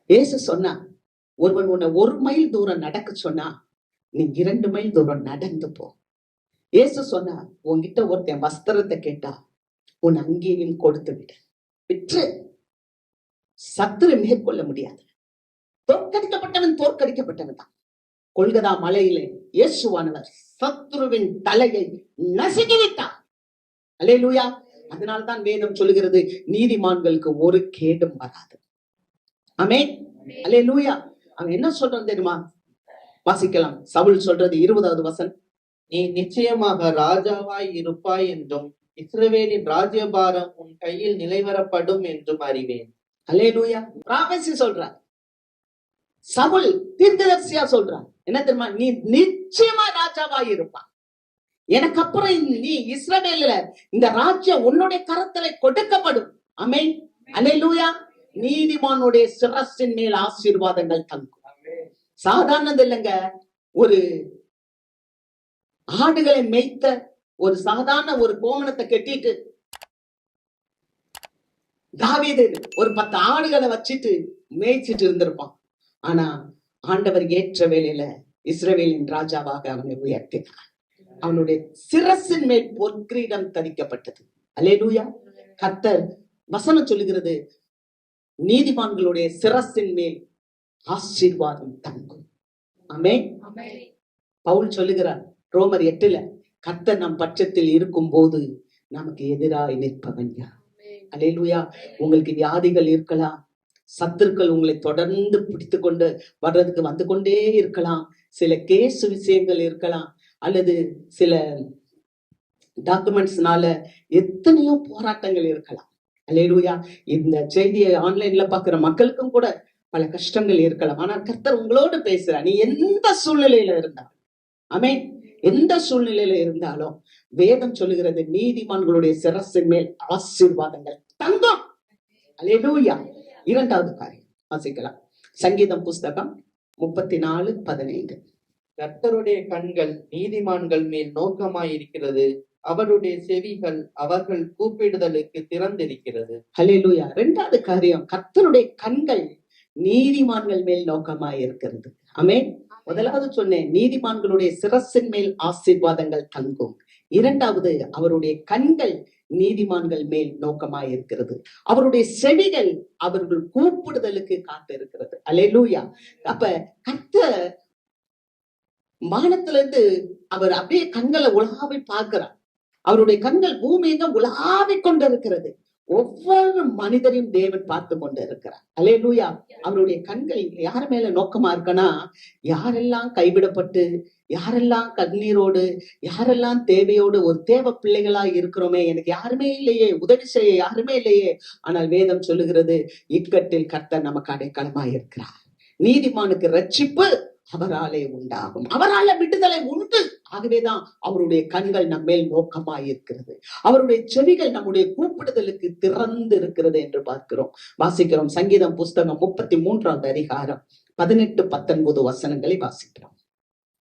இயேசு சொன்னா, ஒருவன் உன்னை 1 மைல் தூரம் நடக்க சொன்னா நீ 2 மைல் தூரம் நடந்து போ. இயேசு சொன்னா, உன்கிட்ட ஒருத்தன் வஸ்திரத்தை கேட்டா உன் அங்கேயும் கொடுத்து விட்டு சத்துரு மேற்கொள்ள முடியாது. தோற்கடிக்கப்பட்டவன் தோற்கடிக்கப்பட்டவன் தான். கொல்கதா மலையிலே இயேசுவானவர் சத்துருவின் தலையை நசுக்கி விட்டார். அல்லேலூயா. அதனால்தான் வேதம் சொல்லுகிறது, நீதிமான்களுக்கு ஒரு கேடும் வராது. ஆமென், அல்லேலூயா. அவன் என்ன சொல்றான் தெரியுமா? வாசிக்கலாம். சவுல் சொல்றது 20வது வசனம், நீ நிச்சயமாக ராஜாவாய் இருப்பாய் என்றும் இஸ்ரவேலின் ராஜ்யபாரம் உன் கையில் நிலைவரப்படும் என்றும் அறிவேன். அல்லேலூயா. ப்ராபசி சொல்றார். சவுல் தீர்க்கதரிசியா சொல்றான். என்ன தெரியுமா? நீ நிச்சயமா ராஜாவாய் இருப்பாய், எனக்கு அப்புறம் நீ இஸ்ரவேல்ல இந்த ராஜ்யம் உன்னுடைய கரத்துல கொடுக்கப்படும். ஆமென், அல்லேலூயா. நீதிமானுடைய சிரசின் மேல் ஆசீர்வாதங்கள் தங்கும். சாதாரணது இல்லைங்க. ஒரு ஆடுகளை மேய்த்த ஒரு சாதாரண ஒரு கோமணத்தை கட்டிட்டு தாவீது ஒரு 10 ஆடுகளை வச்சிட்டு மேய்ச்சிட்டு இருந்திருப்பான். ஆனா ஆண்டவர் ஏற்ற வேளையில இஸ்ரவேலின் ராஜாவாக அவனை உயர்த்தினார். அவனுடைய சிரசின் மேல் பொற்கிரீடம் தரிக்கப்பட்டது. அல்லேலூயா. கர்த்தர் வசனம் சொல்லுகிறது, நீதிமான்களுடைய சிரசின் மேல் ஆசீர்வாதம் தங்கும். ஆமென். பவுல் சொல்லுகிறார் ரோமர் 8 கர்த்தர் நம் பட்சத்தில் இருக்கும் போது நமக்கு எதிராய் நிற்பவன் யார்? அல்லேலூயா. உங்களுக்கு வியாதிகள் இருக்கலாம், சத்துருக்கள் உங்களை தொடர்ந்து பிடித்து கொண்டு வர்றதுக்கு வந்து கொண்டே இருக்கலாம், சில கேஸ் விஷயங்கள் இருக்கலாம், அல்லது சில டாக்குமெண்ட்ஸ்னால எத்தனையோ போராட்டங்கள் இருக்கலாம். அல்லேலூயா. இந்த செய்தியை ஆன்லைன்ல பாக்குற மக்களுக்கும் கூட பல கஷ்டங்கள் இருக்கலாம். ஆனா கர்த்தர் உங்களோடு பேசுறார். நீ எந்த சூழ்நிலையில இருந்தாலும், ஆமென், எந்த சூழ்நிலையில இருந்தாலும் வேதம் சொல்லுகிறது, நீதிமான்களுடைய சிரசின் மேல் ஆசீர்வாதங்கள் தங்கும். அல்லேலூயா. 2வது காரியம் வாசிக்கலாம். சங்கீதம் புஸ்தகம் 34:15. கர்த்தருடைய கண்கள் நீதிமான்கள் மேல் நோக்கமாயிருக்கிறது, அவருடைய செவிகள் அவர்கள் கூப்பிடுதலுக்கு திறந்திருக்கிறது. அல்லேலூயா. 2வது காரியம், கர்த்தருடைய கண்கள் நீதிமான்கள் மேல் நோக்கமாயிருக்கிறது. ஆமென். முதலாவது சொன்னேன், நீதிமான்களுடைய சிரசின் மேல் ஆசீர்வாதங்கள் தங்கும். 2வது, அவருடைய கண்கள் நீதிமான்கள் மேல் நோக்கமாயிருக்கிறது, அவருடைய செவிகள் அவர்கள் கூப்பிடுதலுக்கு காத்து இருக்கிறது. அல்லேலூயா. அப்ப கர்த்தர் வானத்திலிருந்து அவர் அப்படியே கண்களை உலாவி பார்க்கிறார். அவருடைய கண்கள் பூமியில உலாவி கொண்டிருக்கிறது. ஒவ்வொரு மனிதரையும் தேவன் பார்த்து கொண்டு இருக்கிறார். அல்லேலூயா. அவருடைய கண்கள் யார் மேல நோக்கமா இருக்கனா, யாரெல்லாம் கைவிடப்பட்டு, யாரெல்லாம் கண்ணீரோடு, யாரெல்லாம் தேவையோடு, ஒரு தேவ பிள்ளைகளா இருக்கிறோமே, எனக்கு யாருமே இல்லையே, உதவி செய்ய யாருமே இல்லையே, ஆனால் வேதம் சொல்லுகிறது, இக்கட்டில் கர்த்தர் நமக்கு அடைக்கலமாய் இருக்கிறார். நீதிமானுக்கு ரட்சிப்பு அவராலே உண்டாகும், அவரால விடுதலை உண்டு. ஆகவேதான் அவருடைய கண்கள் நம்மேல் நோக்கமாய் இருக்கிறது, அவருடைய செவிகள் நம்முடைய கூப்பிடுதலுக்கு திறந்து இருக்கிறது என்று பார்க்கிறோம், வாசிக்கிறோம். சங்கீதம் புஸ்தகம் 33வது அதிகாரம் 18-19 வசனங்களை வாசிக்கிறோம்.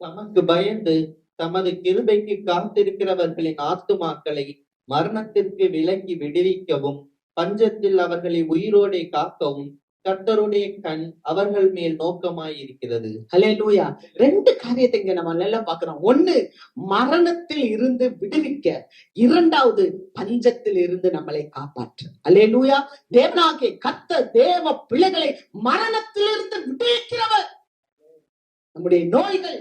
தமக்கு பயந்து தமது கிருபைக்கு காத்திருக்கிறவர்களின் ஆத்துமாக்களை மரணத்திற்கு விலக்கி விடுவிக்கவும், பஞ்சத்தில் அவர்களை உயிரோடே காக்கவும் கர்த்தருடைய கண் அவர்கள் மேல் நோக்கமாயிருக்கிறது. அல்லேலூயா. 2 காரியத்தை இங்க நம்ம நல்லா பார்க்கிறோம். 1, மரணத்தில் இருந்து விடுவிக்க. 2வது, பஞ்சத்தில் இருந்து நம்மளை காப்பாற்ற. அல்லேலூயா. தேவனாகிய கர்த்தர் தேவ பிள்ளைகளை மரணத்திலிருந்து விடுவிக்கிறவர். நம்முடைய நோய்கள்,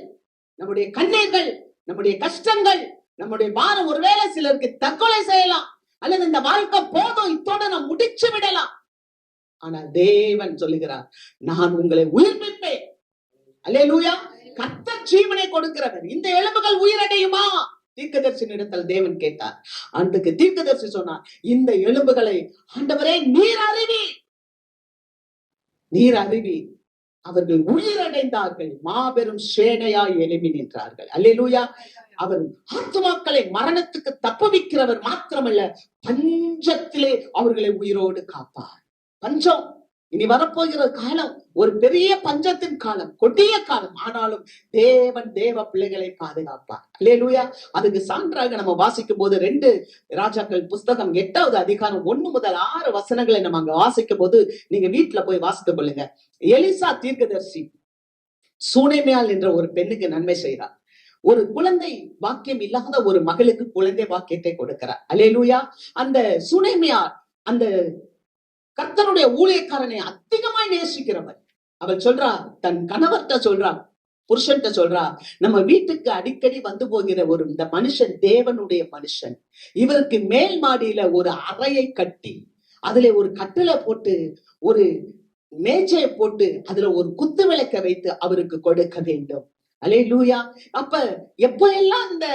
நம்முடைய கண்ணீர்கள், நம்முடைய கஷ்டங்கள், நம்முடைய பாரம், ஒருவேளை சிலருக்கு தற்கொலை செய்யலாம், அல்லது இந்த வாழ்க்கை போதும் இத்தோட நாம் முடிச்சு விடலாம். ஆனால் தேவன் சொல்லுகிறார், நான் உங்களை உயிர்ப்பிப்பேன். அல்லேலூயா. கர்த்தர் ஜீவனை கொடுக்கிறவர். இந்த எலும்புகள் உயிரடையுமா? தீர்க்கதரிசியினிடத்தில் தேவன் கேட்டார். அன்றைக்கு தீர்க்கதரிசி சொன்னார், இந்த எலும்புகளை ஆண்டவரே நீர் அறிவி, நீர் அறிவி. அவர்கள் உயிரடைந்தார்கள், மாபெரும் சேனையாய் எழும்பி நின்றார்கள். அல்லேலூயா. அவர் ஆத்துமாக்களை மரணத்துக்கு தப்புவிக்கிறவர் மாத்திரமல்ல, பஞ்சத்திலே அவர்களை உயிரோடு காப்பார். பஞ்சம் இனி வரப்போகிற காலம் ஒரு பெரிய பஞ்சத்தின் காலம், கொடிய காலம். ஆனாலும் தேவன் தேவ பிள்ளைகளை பாதுகாப்பார். அல்லேலூயா. அதுக்கு சான்றாக நம்ம வாசிக்கும் போது 2 ராஜாக்கள் புஸ்தகம் 8வது அதிகாரம் 1 முதல் 6 வசனங்களை நம்ம அங்க வாசிக்கும் போது, நீங்க வீட்டுல போய் வாசித்துக் கொள்ளுங்க. எலிசா தீர்க்கதரிசி சூனேமியாள் என்ற ஒரு பெண்ணுக்கு நன்மை செய்கிறார். ஒரு குழந்தை வாக்கியம் இல்லாத ஒரு மகளுக்கு குழந்தை வாக்கியத்தை கொடுக்கிறார். அல்லேலூயா. அந்த சூனேமியாள் அந்த கர்த்தருடைய ஊழியக்காரனை அதிகமாய் நேசிக்கிறவர். அவள் சொல்றா, தன் கணவர்கிட்ட சொல்றா, புருஷன்கிட்ட சொல்றா, நம்ம வீட்டுக்கு அடிக்கடி வந்து போகிற ஒரு இந்த மனுஷன் தேவனுடைய மனுஷன், இவருக்கு மேல் மாடியில ஒரு அறையை கட்டி, அதுல ஒரு கட்டிலை போட்டு, ஒரு மேஜையை போட்டு, அதுல ஒரு குத்து விளக்க வைத்து அவருக்கு கொடுக்க வேண்டும். அல்லேலூயா. அப்ப எப்ப எல்லாம் இந்த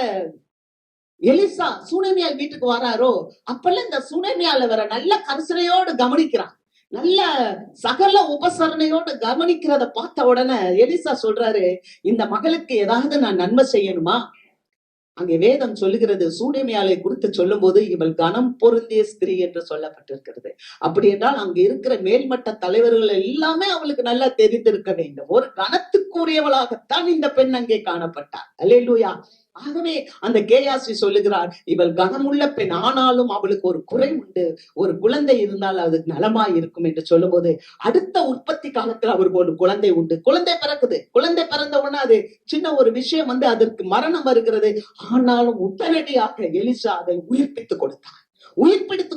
எலிசா சூனேமியாள் வீட்டுக்கு வராரோ, அப்பெல்லாம் இந்த சூனேமியால வர நல்ல கரிசனையோடு கவனிக்கிறான், நல்ல சகல உபசரணையோடு கவனிக்கிறத பார்த்த உடனே எலிசா சொல்றாரு, இந்த மகளுக்கு ஏதாவது நான் நன்மை செய்யணுமா, அங்கே வேதம் சொல்லுகிறது, சூனேமியாளை குறித்து சொல்லும் போது இவள் கனம் பொருந்திய ஸ்திரீ என்று சொல்லப்பட்டிருக்கிறது. அப்படி என்றால் அங்க இருக்கிற மேல்மட்ட தலைவர்கள் எல்லாமே அவளுக்கு நல்லா தெரிந்திருக்க வேண்டும். ஒரு கனத்துக்குரியவளாகத்தான் இந்த பெண் அங்கே காணப்பட்டார். அல்லேலூயா. ஆகவே அந்த கேயாசி சொல்லுகிறார், இவள் கனமுள்ள பெண், ஆனாலும் அவளுக்கு ஒரு குறை உண்டு, ஒரு குழந்தை இருந்தால் அது நலமாய் இருக்கும் என்று சொல்லும் போது, அடுத்த உற்பத்தி காலத்துல அவருக்கு ஒரு குழந்தை உண்டு. குழந்தை பிறக்குது. குழந்தை பிறந்த உடனே அது சின்ன ஒரு விஷயம் அதற்கு மரணம் வருகிறது. ஆனாலும் உடனடியாக எலிசா அதை உயிர்ப்பித்து கொடுத்தார். உயிர்ப்பிடித்து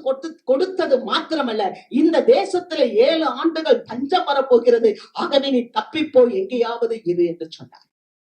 கொடுத்தது மாத்திரமல்ல, இந்த தேசத்துல 7 ஆண்டுகள் பஞ்சம் வரப்போகிறது, ஆகவே நீ தப்பிப்போய் எங்கேயாவது இரு என்று சொன்னார்.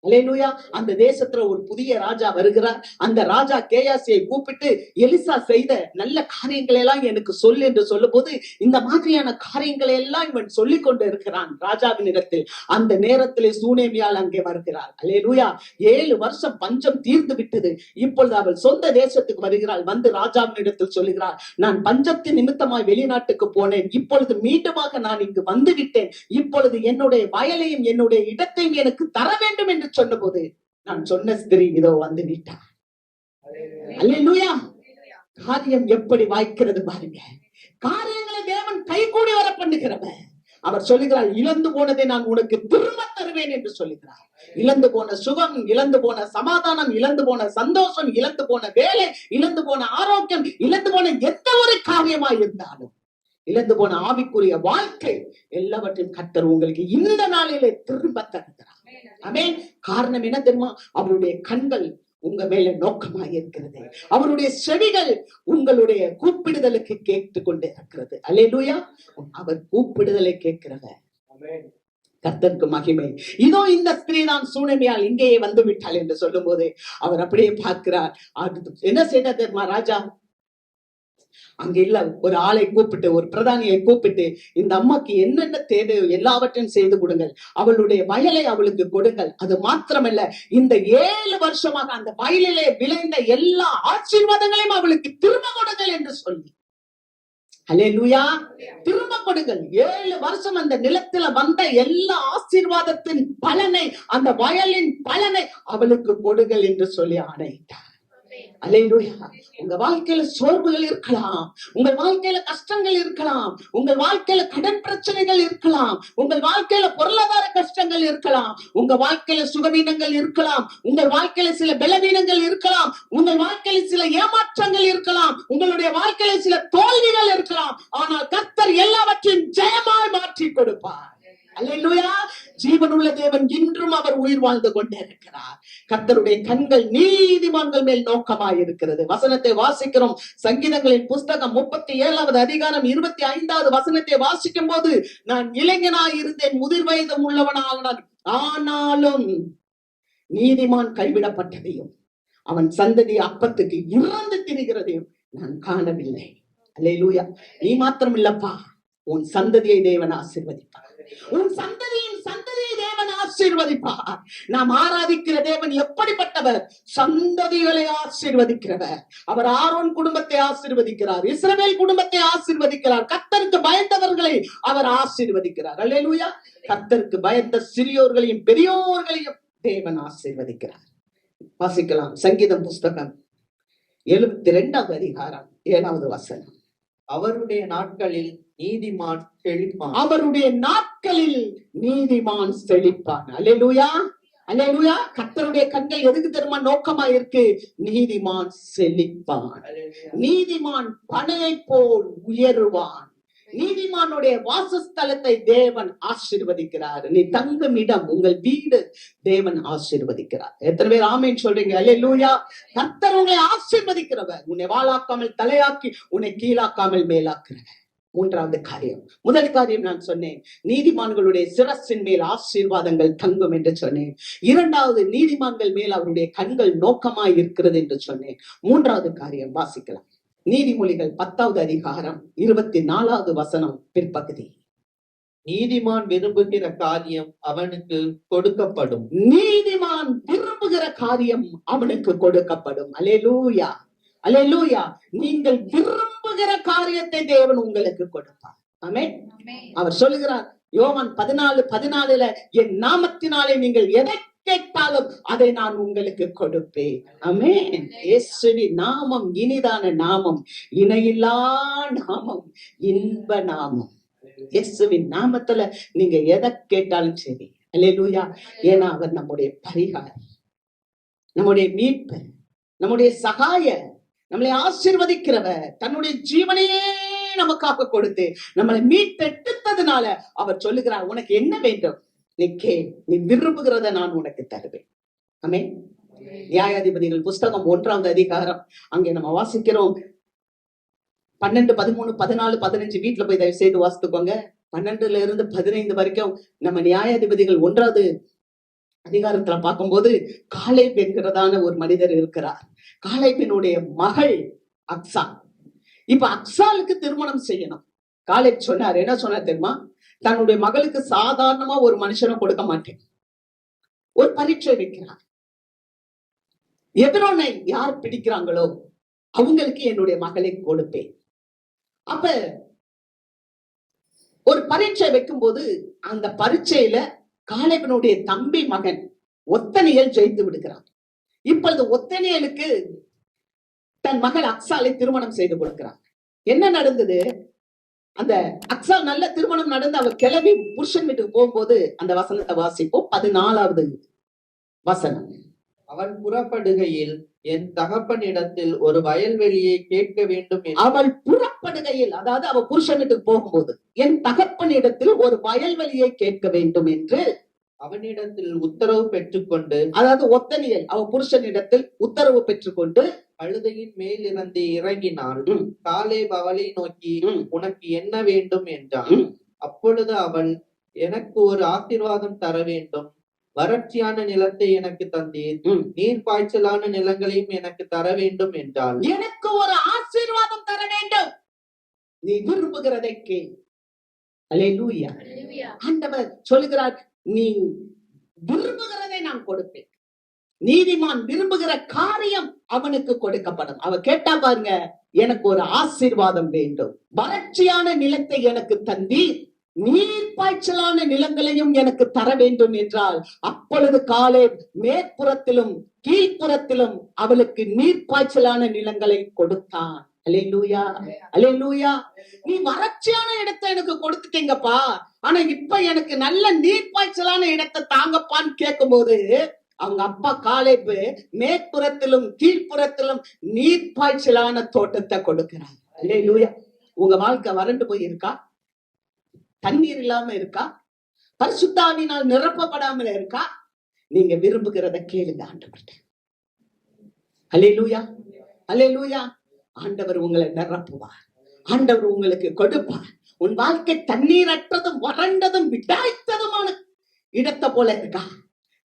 அல்லேலூயா. அந்த தேசத்துல ஒரு புதிய ராஜா வருகிறார். அந்த ராஜா கேயாசியை கூப்பிட்டு, எலிசா செய்த நல்ல காரியங்களை எல்லாம் எனக்கு சொல்லு என்று சொல்லும் போது, இந்த மாதிரியான காரியங்களை எல்லாம் இவன் சொல்லிக் கொண்டு இருக்கிறான் ராஜாவின் இடத்தில். அந்த நேரத்திலே சூனேமியாள் அங்கே வருகிறாள். அல்லேலூயா. 7 வருஷம் பஞ்சம் தீர்ந்து விட்டது. இப்பொழுது அவள் சொந்த தேசத்துக்கு வருகிறாள். வந்து ராஜாவின் இடத்தில் சொல்லுகிறாள், நான் பஞ்சத்தின் நிமித்தமாய் வெளிநாட்டுக்கு போனேன், இப்பொழுது மீண்டுமாக நான் இங்கு வந்து விட்டேன், இப்பொழுது என்னுடைய வயலையும் என்னுடைய இடத்தையும் எனக்கு தர வேண்டும் என்று சொன்ன போது, நான் சொன்ன ஸ்திரீ இதோ வந்து விட்டார். அல்லேலூயா. காரியம் எப்படி வாய்க்கிறது பாருங்க. காரியங்களை தேவன் கைகூடி வர பண்ணுகிறவர். அவர் சொல்லுகிறார், இழந்து போனதை நான் உனக்கு திரும்ப தருவேன் என்று சொல்லுகிறார். இழந்து போன சுகம், இழந்து போன சமாதானம், இழந்து போன சந்தோஷம், இழந்து போன வேலை, இழந்து போன ஆரோக்கியம், இழந்து போன எந்த ஒரு காரியமாய் இருந்தாலும், இழந்து போன ஆவிக்குரிய வாழ்க்கை எல்லாவற்றையும் கர்த்தர் உங்களுக்கு இந்த நாளிலே திரும்ப தருகிறார். ஆமென். காரணம் என்ன தெரியுமா? அவருடைய கண்கள் உங்க மேல நோக்கமாய் இருக்கிறது. அவருடைய செவிகள் உங்களுடைய கூப்பிடுதலுக்கு கேட்டு கொண்டே இருக்கிறது. அல்லேலூயா. அவர் கூப்பிடுதலை கேட்கிறவர். கர்த்தருக்கு மகிமை. இதோ இந்த ஸ்திரீ தான் சூனேமியாள் இங்கேயே வந்து விட்டாள் என்று சொல்லும் போது அவர் அப்படியே பார்க்கிறார். என்ன செய்த தெரியுமா ராஜா? அங்க இல்ல, ஒரு ஆளை கூப்பிட்டு, ஒரு பிரதானியை கூப்பிட்டு, இந்த அம்மாக்கு என்னென்ன தேவையோ எல்லாவற்றையும் செய்து கொடுங்கள், அவளுடைய வயலை அவளுக்கு கொடுங்கள், அது மாத்திரமல்ல இந்த 7 வருஷமாக அந்த வயலிலே விளைந்த எல்லா ஆசீர்வாதங்களையும் அவளுக்கு திரும்ப கொடுங்கள் என்று சொல்லி, அல்லேலூயா, திரும்ப கொடுங்கள். 7 வருஷம் அந்த நிலத்துல வந்த எல்லா ஆசீர்வாதத்தின் பலனை, அந்த வயலின் பலனை அவளுக்கு கொடுங்கள் என்று சொல்லி ஆணையிட்டார். அல்லேலூயா. உங்க வாழ்க்கையில சோர்வுகள் இருக்கலாம், உங்கள் வாழ்க்கையில கஷ்டங்கள் இருக்கலாம், உங்கள் வாழ்க்கையில கடன் பிரச்சனைகள் இருக்கலாம், உங்கள் வாழ்க்கையில பொருளாதார கஷ்டங்கள் இருக்கலாம், உங்க வாழ்க்கையில சுகவீனங்கள் இருக்கலாம், உங்கள் வாழ்க்கையில சில பலவீனங்கள் இருக்கலாம், உங்கள் வாழ்க்கையில சில ஏமாற்றங்கள் இருக்கலாம், உங்களுடைய வாழ்க்கையில சில தோல்விகள் இருக்கலாம். ஆனால் கர்த்தர் எல்லாவற்றையும் ஜெயமாய் மாற்றி கொடுப்பார். அல்லேலூயா. ஜீவனுள்ள தேவன் இன்றும் அவர் உயிர் வாழ்ந்து கொண்டே இருக்கிறார். கர்த்தருடைய கண்கள் நீதிமான்கள் மேல் நோக்கமாய் இருக்கிறது. வசனத்தை வாசிக்கிறோம். சங்கீதங்களின் புஸ்தகம் 37வது அதிகாரம் 25வது வசனத்தை வாசிக்கும் போது, நான் இளைஞனாய் இருந்தேன், முதிர் வயதும் உள்ளவனானான், ஆனாலும் நீதிமான் கைவிடப்பட்டதையும் அவன் சந்ததி அப்பத்துக்கு இறந்து திரிகிறதையும் நான் காணவில்லை. அல்லேலூயா. நீ மாத்திரம் இல்லப்பா, உன் சந்ததியை தேவன் ஆசீர்வதிப்பார். உன் சந்ததியின் சந்ததியை தேவன் ஆசீர்வதிப்பார். நாம் ஆராதிக்கிற தேவன் எப்படிப்பட்டவர்? சந்ததிகளை ஆசீர்வதிக்கிறவர். அவர் ஆரோன் குடும்பத்தை ஆசீர்வதிக்கிறார், இஸ்ரவேல் குடும்பத்தை ஆசீர்வதிக்கிறார், கர்த்தருக்கு பயந்தவர்களை அவர் ஆசீர்வதிக்கிறார். அல்லேலூயா. கர்த்தருக்கு பயந்த சிறியோர்களையும் பெரியோர்களையும் தேவன் ஆசீர்வதிக்கிறார். வாசிக்கலாம். சங்கீதம் புஸ்தகம் 72வது அதிகாரம் 7வது வசனம். அவருடைய நாட்களில் நீதிமான் செழிப்பான். அவருடைய நாட்களில் நீதிமான் செழிப்பான். அல்லேலூயா. அல்லேலூயா. கர்த்தருடைய கண்கள் எதுக்கு தெரியுமா நோக்கமா இருக்கு? நீதிமான் செழிப்பான். நீதிமான் பனையை போல் உயருவான். நீதிமானுடைய வாசஸ்தலத்தை தேவன் ஆசீர்வதிக்கிறார். நீ தங்கும் இடம், உங்கள் வீடு தேவன் ஆசீர்வதிக்கிறார். எத்தனை பேர் ஆமென் சொல்றீங்க? அல்லேலூயா. கர்த்தர் உன்னை ஆசீர்வதிக்கிறவர். உன்னை வாளாக்காமல் தலையாக்கி, உன்னை கீழாக்காமல் மேலாக்குறவர். 3வது காரியம். முதல் காரியம் நான் சொன்னேன், நீதிமான்களுடைய சிரசின் மேல் ஆசீர்வாதங்கள் தங்கும் என்று சொன்னேன். 2வது, நீதிமான்கள் மேல் அவருடைய கண்கள் நோக்கமாய் இருக்கிறது என்று சொன்னேன். 3வது காரியம் வாசிக்கலாம். நீதிமொழிகள் 10வது அதிகாரம் 24வது வசனம் பிற்பகுதி. நீதிமான் விரும்புகிற காரியம் அவனுக்கு கொடுக்கப்படும். நீதிமான் விரும்புகிற காரியம் அவனுக்கு கொடுக்கப்படும். அல்லேலூயா. அல்லேலூயா. நீங்கள் விரும்புகிற காரியத்தை தேவன் உங்களுக்கு கொடுப்பார். ஆமென். அவர் சொல்லுகிறார் யோவான் 14:14, என் நாமத்தினாலே நீங்கள் எதை கேட்டாலும் அதை நான் உங்களுக்கு கொடுப்பேன். ஆமென். இயேசுவின் நாமம் இனிதான நாமம், இணையில்லா நாமம், இன்ப நாமம். இயேசுவின் நாமத்துல நீங்க எதை கேட்டாலும் சரி. அல்லேலூயா. ஏன்னா அவர் நம்முடைய பரிகாரி, நம்முடைய மீட்பர், நம்முடைய சகாய, நம்மளை ஆசீர்வதிக்கிறவர், தன்னுடைய ஜீவனையே நமக்காக கொடுத்து நம்மளை மீட்டெடுத்ததுனால அவர் சொல்லுகிறார், உனக்கு என்ன வேண்டும் நீ கே, நீ விரும்புகிறத நான் உனக்கு தருவேன். ஆமென். நியாயாதிபதிகள் புஸ்தகம் 1ஆம் அதிகாரம், அங்கே நம்ம வாசிக்கிறோம் 12, 13, 14, 15 வீட்டுல போய் தயவு செய்து வாசித்துக்கோங்க. 12ல இருந்து 15 வரைக்கும் நம்ம நியாயாதிபதிகள் 1ஆவது அதிகாரத்துல பார்க்கும்போது காலேப் என்கிறதான ஒரு மனிதர் இருக்கிறார். காலேப்பினுடைய மகள் அக்சால். இப்ப அக்சாலுக்கு திருமணம் செய்யணும். காலேப் சொன்னார், என்ன சொன்னார் தெரியுமா? தன்னுடைய மகளுக்கு சாதாரணமா ஒரு மனுஷனை கொடுக்க மாட்டேன், ஒரு பரீட்சை வைக்கிறார். எபிரோனை யார் பிடிக்கிறாங்களோ அவங்களுக்கு என்னுடைய மகளை கொடுப்பேன். அப்ப ஒரு பரீட்சை வைக்கும் போது அந்த பரீட்சையில காலேபினுடைய தம்பி மகன் ஒத்தனியல் ஜெயித்து விடுகிறான். இப்பொழுது ஒத்தனியலுக்கு தன் மகள் அக்சாலை திருமணம் செய்து கொடுக்கிறான். என்ன நடந்தது? அந்த அக்சால் நல்ல திருமணம் நடந்து அவ கிளம்பி புருஷன் வீட்டுக்கு போகும்போது அந்த வசனத்தை வாசிப்போம். 14வது வசனம். அவன் புறப்படுகையில் என் தகப்பனிடத்தில் ஒரு வயல்வெளியை கேட்க வேண்டும் என்று அவள் புறப்படுகையில், அதாவது அவ புருஷன் வீட்டுக்கு போகும்போது, என் தகப்பனிடத்தில் ஒரு வயல்வெளியை கேட்க வேண்டும் என்று அவனிடத்தில் உத்தரவு பெற்றுக்கொண்டு, அதாவது ஒத்தனியல் அவ புருஷனிடத்தில் உத்தரவு பெற்றுக்கொண்டு கழுதையின் மேலிருந்து இறங்கினாள். காலேப் அவளை நோக்கி, உனக்கு என்ன வேண்டும் என்றான். அப்பொழுது அவள், எனக்கு ஒரு ஆசீர்வாதம் தர வேண்டும், வறட்சியான நிலத்தை எனக்கு தந்தீர், நீர் பாய்ச்சலான நிலங்களையும் எனக்கு தர வேண்டும் என்றாள். எனக்கு ஒரு ஆசீர்வாதம் தர வேண்டும், நீ விரும்புகிறதை கேள். அல்லேலூயா. ஆண்டவர் சொல்லுகிறார், நீ விரும்புகிறதை நான் கொடுப்பேன். நீதிமான் விரும்புகிற காரியம் அவனுக்கு கொடுக்கப்படும். அவ கேட்டா பாருங்க, எனக்கு ஒரு ஆசீர்வாதம் வேண்டும், வறட்சியான நிலத்தை எனக்கு தந்தீர், நீர் பாய்ச்சலான நிலங்களையும் எனக்கு தர வேண்டும் என்றால், அப்பொழுது காலேப் மேற்புறத்திலும் கீழ்ப்புறத்திலும் அவளுக்கு நீர் பாய்ச்சலான நிலங்களை கொடுத்தான். அல்லேலூயா, அல்லேலூயா. நீ வறட்சியான இடத்தை எனக்கு கொடுத்துட்டீங்கப்பா, ஆனா இப்ப எனக்கு நல்ல நீர் பாய்ச்சலான இடத்தை தாங்கப்பான்னு கேட்கும் போது அவங்க அப்பா காலேப் மேற்புறத்திலும் கீழ்ப்புறத்திலும் நீர் பாய்ச்சலான தோட்டத்தை கொடுக்கிறார். அல்லேலூயா. உங்க வாழ்க்கை வறண்டு போய் இருக்கா? தண்ணீர் இல்லாம இருக்கா? பரிசுத்த ஆவியினால் நிரப்பப்படாமல இருக்கா? நீங்க விரும்புகிறத கேளுங்க ஆண்டவர்கிட்ட. அல்லேலூயா, அல்லேலூயா. ஆண்டவர் உங்களை நிரப்புவார், ஆண்டவர் உங்களுக்கு கொடுப்பார். உன் வாழ்க்கை தண்ணீரற்றதும் வறண்டதும் விடாய்த்ததுமான இடத்தை போல இருக்கா?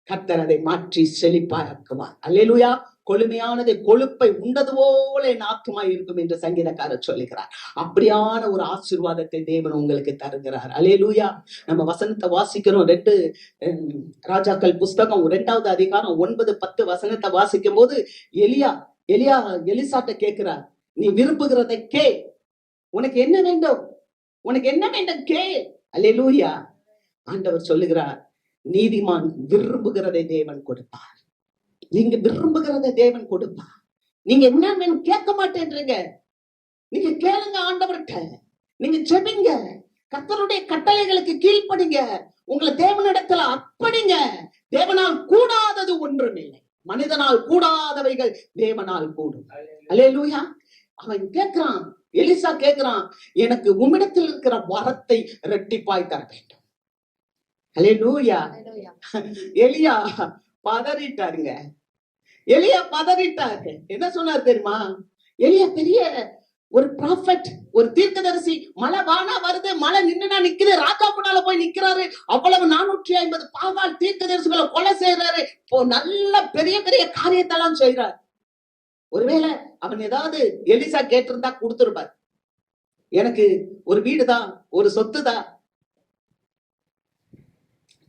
கர்த்தர் அதை மாற்றி செழிப்பாக்குவார். அல்லேலூயா. கொழுமையானது கொழுப்பை உண்டது போல என் ஆத்துமா இருக்கும் என்று சங்கீதக்காரர் சொல்லுகிறார். அப்படியான ஒரு ஆசீர்வாதத்தை தேவன் உங்களுக்கு தருகிறார். அல்லேலூயா. நம்ம வசனத்தை வாசிக்கிறோம். 2 ராஜாக்கள் புஸ்தகம் 2வது அதிகாரம் 9, 10 வசனத்தை வாசிக்கும் போது எலிசாட்ட கேட்கிறார், நீ விரும்புகிறதை கே, உனக்கு என்ன வேண்டும், உனக்கு என்ன வேண்டும் கே. அல்லேலூயா. ஆண்டவர் சொல்லுகிறார், நீதிமான் விரும்புகிறதை தேவன் கொடுப்பார். நீங்க விரும்புகிறத தேவன் கொடுப்பார். நீங்க என்ன வேணும் கேட்க மாட்டேன்றீங்க, நீங்க கேளுங்க ஆண்டவர்கிட்ட, நீங்க ஜெபிங்க, கர்த்தருடைய கட்டளைகளுக்கு கீழ்ப்படிங்க, உங்களை தேவனிடத்துல அர்ப்பணிங்க. தேவனால் கூடாதது ஒன்றுமில்லை, மனிதனால் கூடாதவைகள் தேவனால் கூடும். அல்லேலூயா. அவன் கேட்கிறான், எலிசா கேட்கிறான், எனக்கு உம்மிடத்தில் இருக்கிற வரத்தை இரட்டிப்பாய் தர வேண்டும். அல்லேலூயா. எலியா பதறிட்டாருங்க. எலியா பதறிட்டாரு. என்ன சொன்னார் தெரியுமா? எலியா பெரிய ஒரு ப்ராஃபட், ஒரு தீர்க்கதரிசி. மழை வானா வருது, மழை நின்னுனா நிக்குது, ராஜா முன்னால போய் நிக்கிறாரு. அவ்வளவு 450 பாகால் தீர்க்கதரிசிகளை கொலை செய்யறாரு. நல்ல பெரிய பெரிய காரியத்தெல்லாம் செய்யறாரு. ஒருவேளை அவன் ஏதாவது எலிசா கேட்டிருந்தா கொடுத்துருப்பார். எனக்கு ஒரு வீடுதான், ஒரு சொத்துதான்,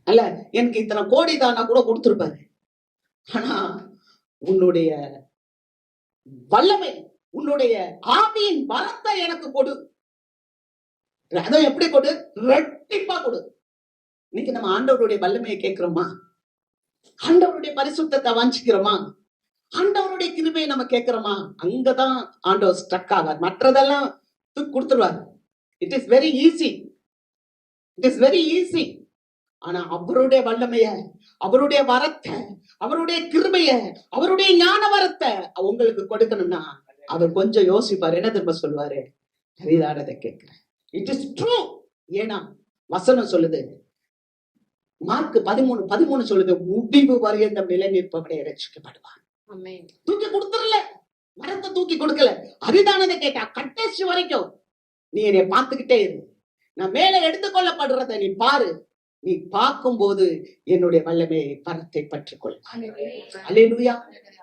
அல்ல எனக்கு இத்தனை கோடி தானா கூட கொடுத்திருப்பாரு. ஆனா உன்னுடைய வல்லமை, உன்னுடைய ஆவியின் வரத்தை எனக்கு கொடு. அதை எப்படி கொடு? ரெட்டிப்பா கொடு. இன்னைக்கு நம்ம ஆண்டவருடைய வல்லமையை கேட்கிறோமா? ஆண்டவருடைய பரிசுத்தத்தை வாஞ்சிக்கிறோமா? ஆண்டவருடைய கிருபையை நம்ம கேட்கிறோமா? அங்கதான் ஆண்டவர் ஸ்ட்ரக் ஆகார். மற்றதெல்லாம் தூக்கி கொடுத்துருவார். It is very easy. It is very easy. ஆனா அவருடைய வல்லமைய, அவருடைய வரத்தை, அவருடைய கிருபைய, அவருடைய ஞான வரத்தை உங்களுக்கு கொடுக்கணும்னா அவர் கொஞ்சம் யோசிப்பார். என்ன திரும்ப சொல்லுவாரு? சரிதானதை கேட்கிறேன். It is true. ஏன்னா வசனம் சொல்லுது, மார்க் 13:13 சொல்லுது, முடிவு வரையந்த நிலை நிற்பவனே ரட்சிக்கப்படுவான். தூக்கி கொடுத்துடல, வரத்தை தூக்கி கொடுக்கல, அரிதானதை கேட்டா கடைசி வரைக்கும் நீ என்னை பார்த்துக்கிட்டே இரு, நான் மேல எடுத்துக்கொள்ளப்படுறத நீ பாரு, நீ பார்க்கும் போது என்னுடைய வல்லமையை பரத்தை பற்றிக்கொள். அல்லேலூயா,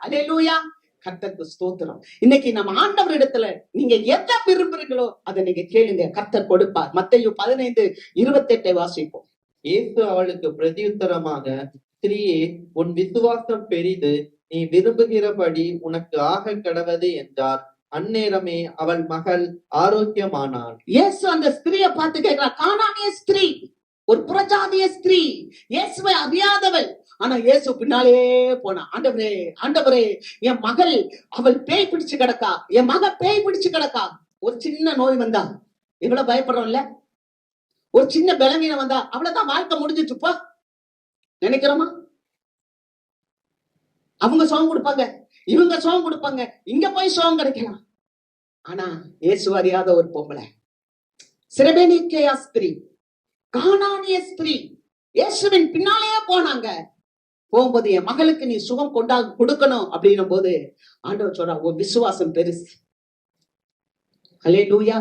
அல்லேலூயா. கர்த்தருக்கு ஸ்தோத்திரம். இன்னைக்கு நம்ம ஆண்டவர் இடத்துல நீங்க எதை விரும்புறீங்களோ அதை நீங்க கேளுங்க, கர்த்தர் கொடுப்பார். மத்தேயு 15:28 வாசிப்போம். இயேசு அவளுக்கு பிரதியுத்தரமாக, ஸ்திரீயே, உன் விசுவாசம் பெரிது, நீ விரும்புகிறபடி உனக்கு ஆக கடவது என்றார். அந்நேரமே அவள் மகள் ஆரோக்கியமானாள். இயேசு அந்த ஸ்திரீயை பார்த்து கேட்கிறார். கானானிய ஸ்திரீ, ஒரு புறஜாதிய ஸ்திரீ, இயேசுவை அறியாதவள். ஆனா இயேசு பின்னாலே போனா, ஆண்டவரே, ஆண்டவரே, என் மகள் அவள் பேய் பிடிச்சு கிடக்கா, என் மக பேய் பிடிச்சு கிடக்கா. ஒரு சின்ன நோய் வந்தா எவ்வளவு பயப்படுறோம்ல? ஒரு சின்ன பலவீனம் வந்தா அவ்வளவுதான், வாழ்க்கை முடிஞ்சிச்சுப்பா நினைக்கிறோமா? அவங்க சோகம் கொடுப்பாங்க, இவங்க சோகம் கொடுப்பாங்க, இங்க போய் சோகம் கிடைக்கலாம். ஆனா இயேசு அறியாத ஒரு பொம்பளை, சிரபேனிக்கேயா ஸ்திரீ, கானானிய ஸ்திரீ, இயேசுவின் பின்னாலேயே போனாங்க. போகும்போது என் மகளுக்கு நீ சுகம் கொடுக்கணும் அப்படின்னும் போது ஆண்டவர் சொல்றா, உன் விசுவாசம் பெருசு. அல்லேலூயா,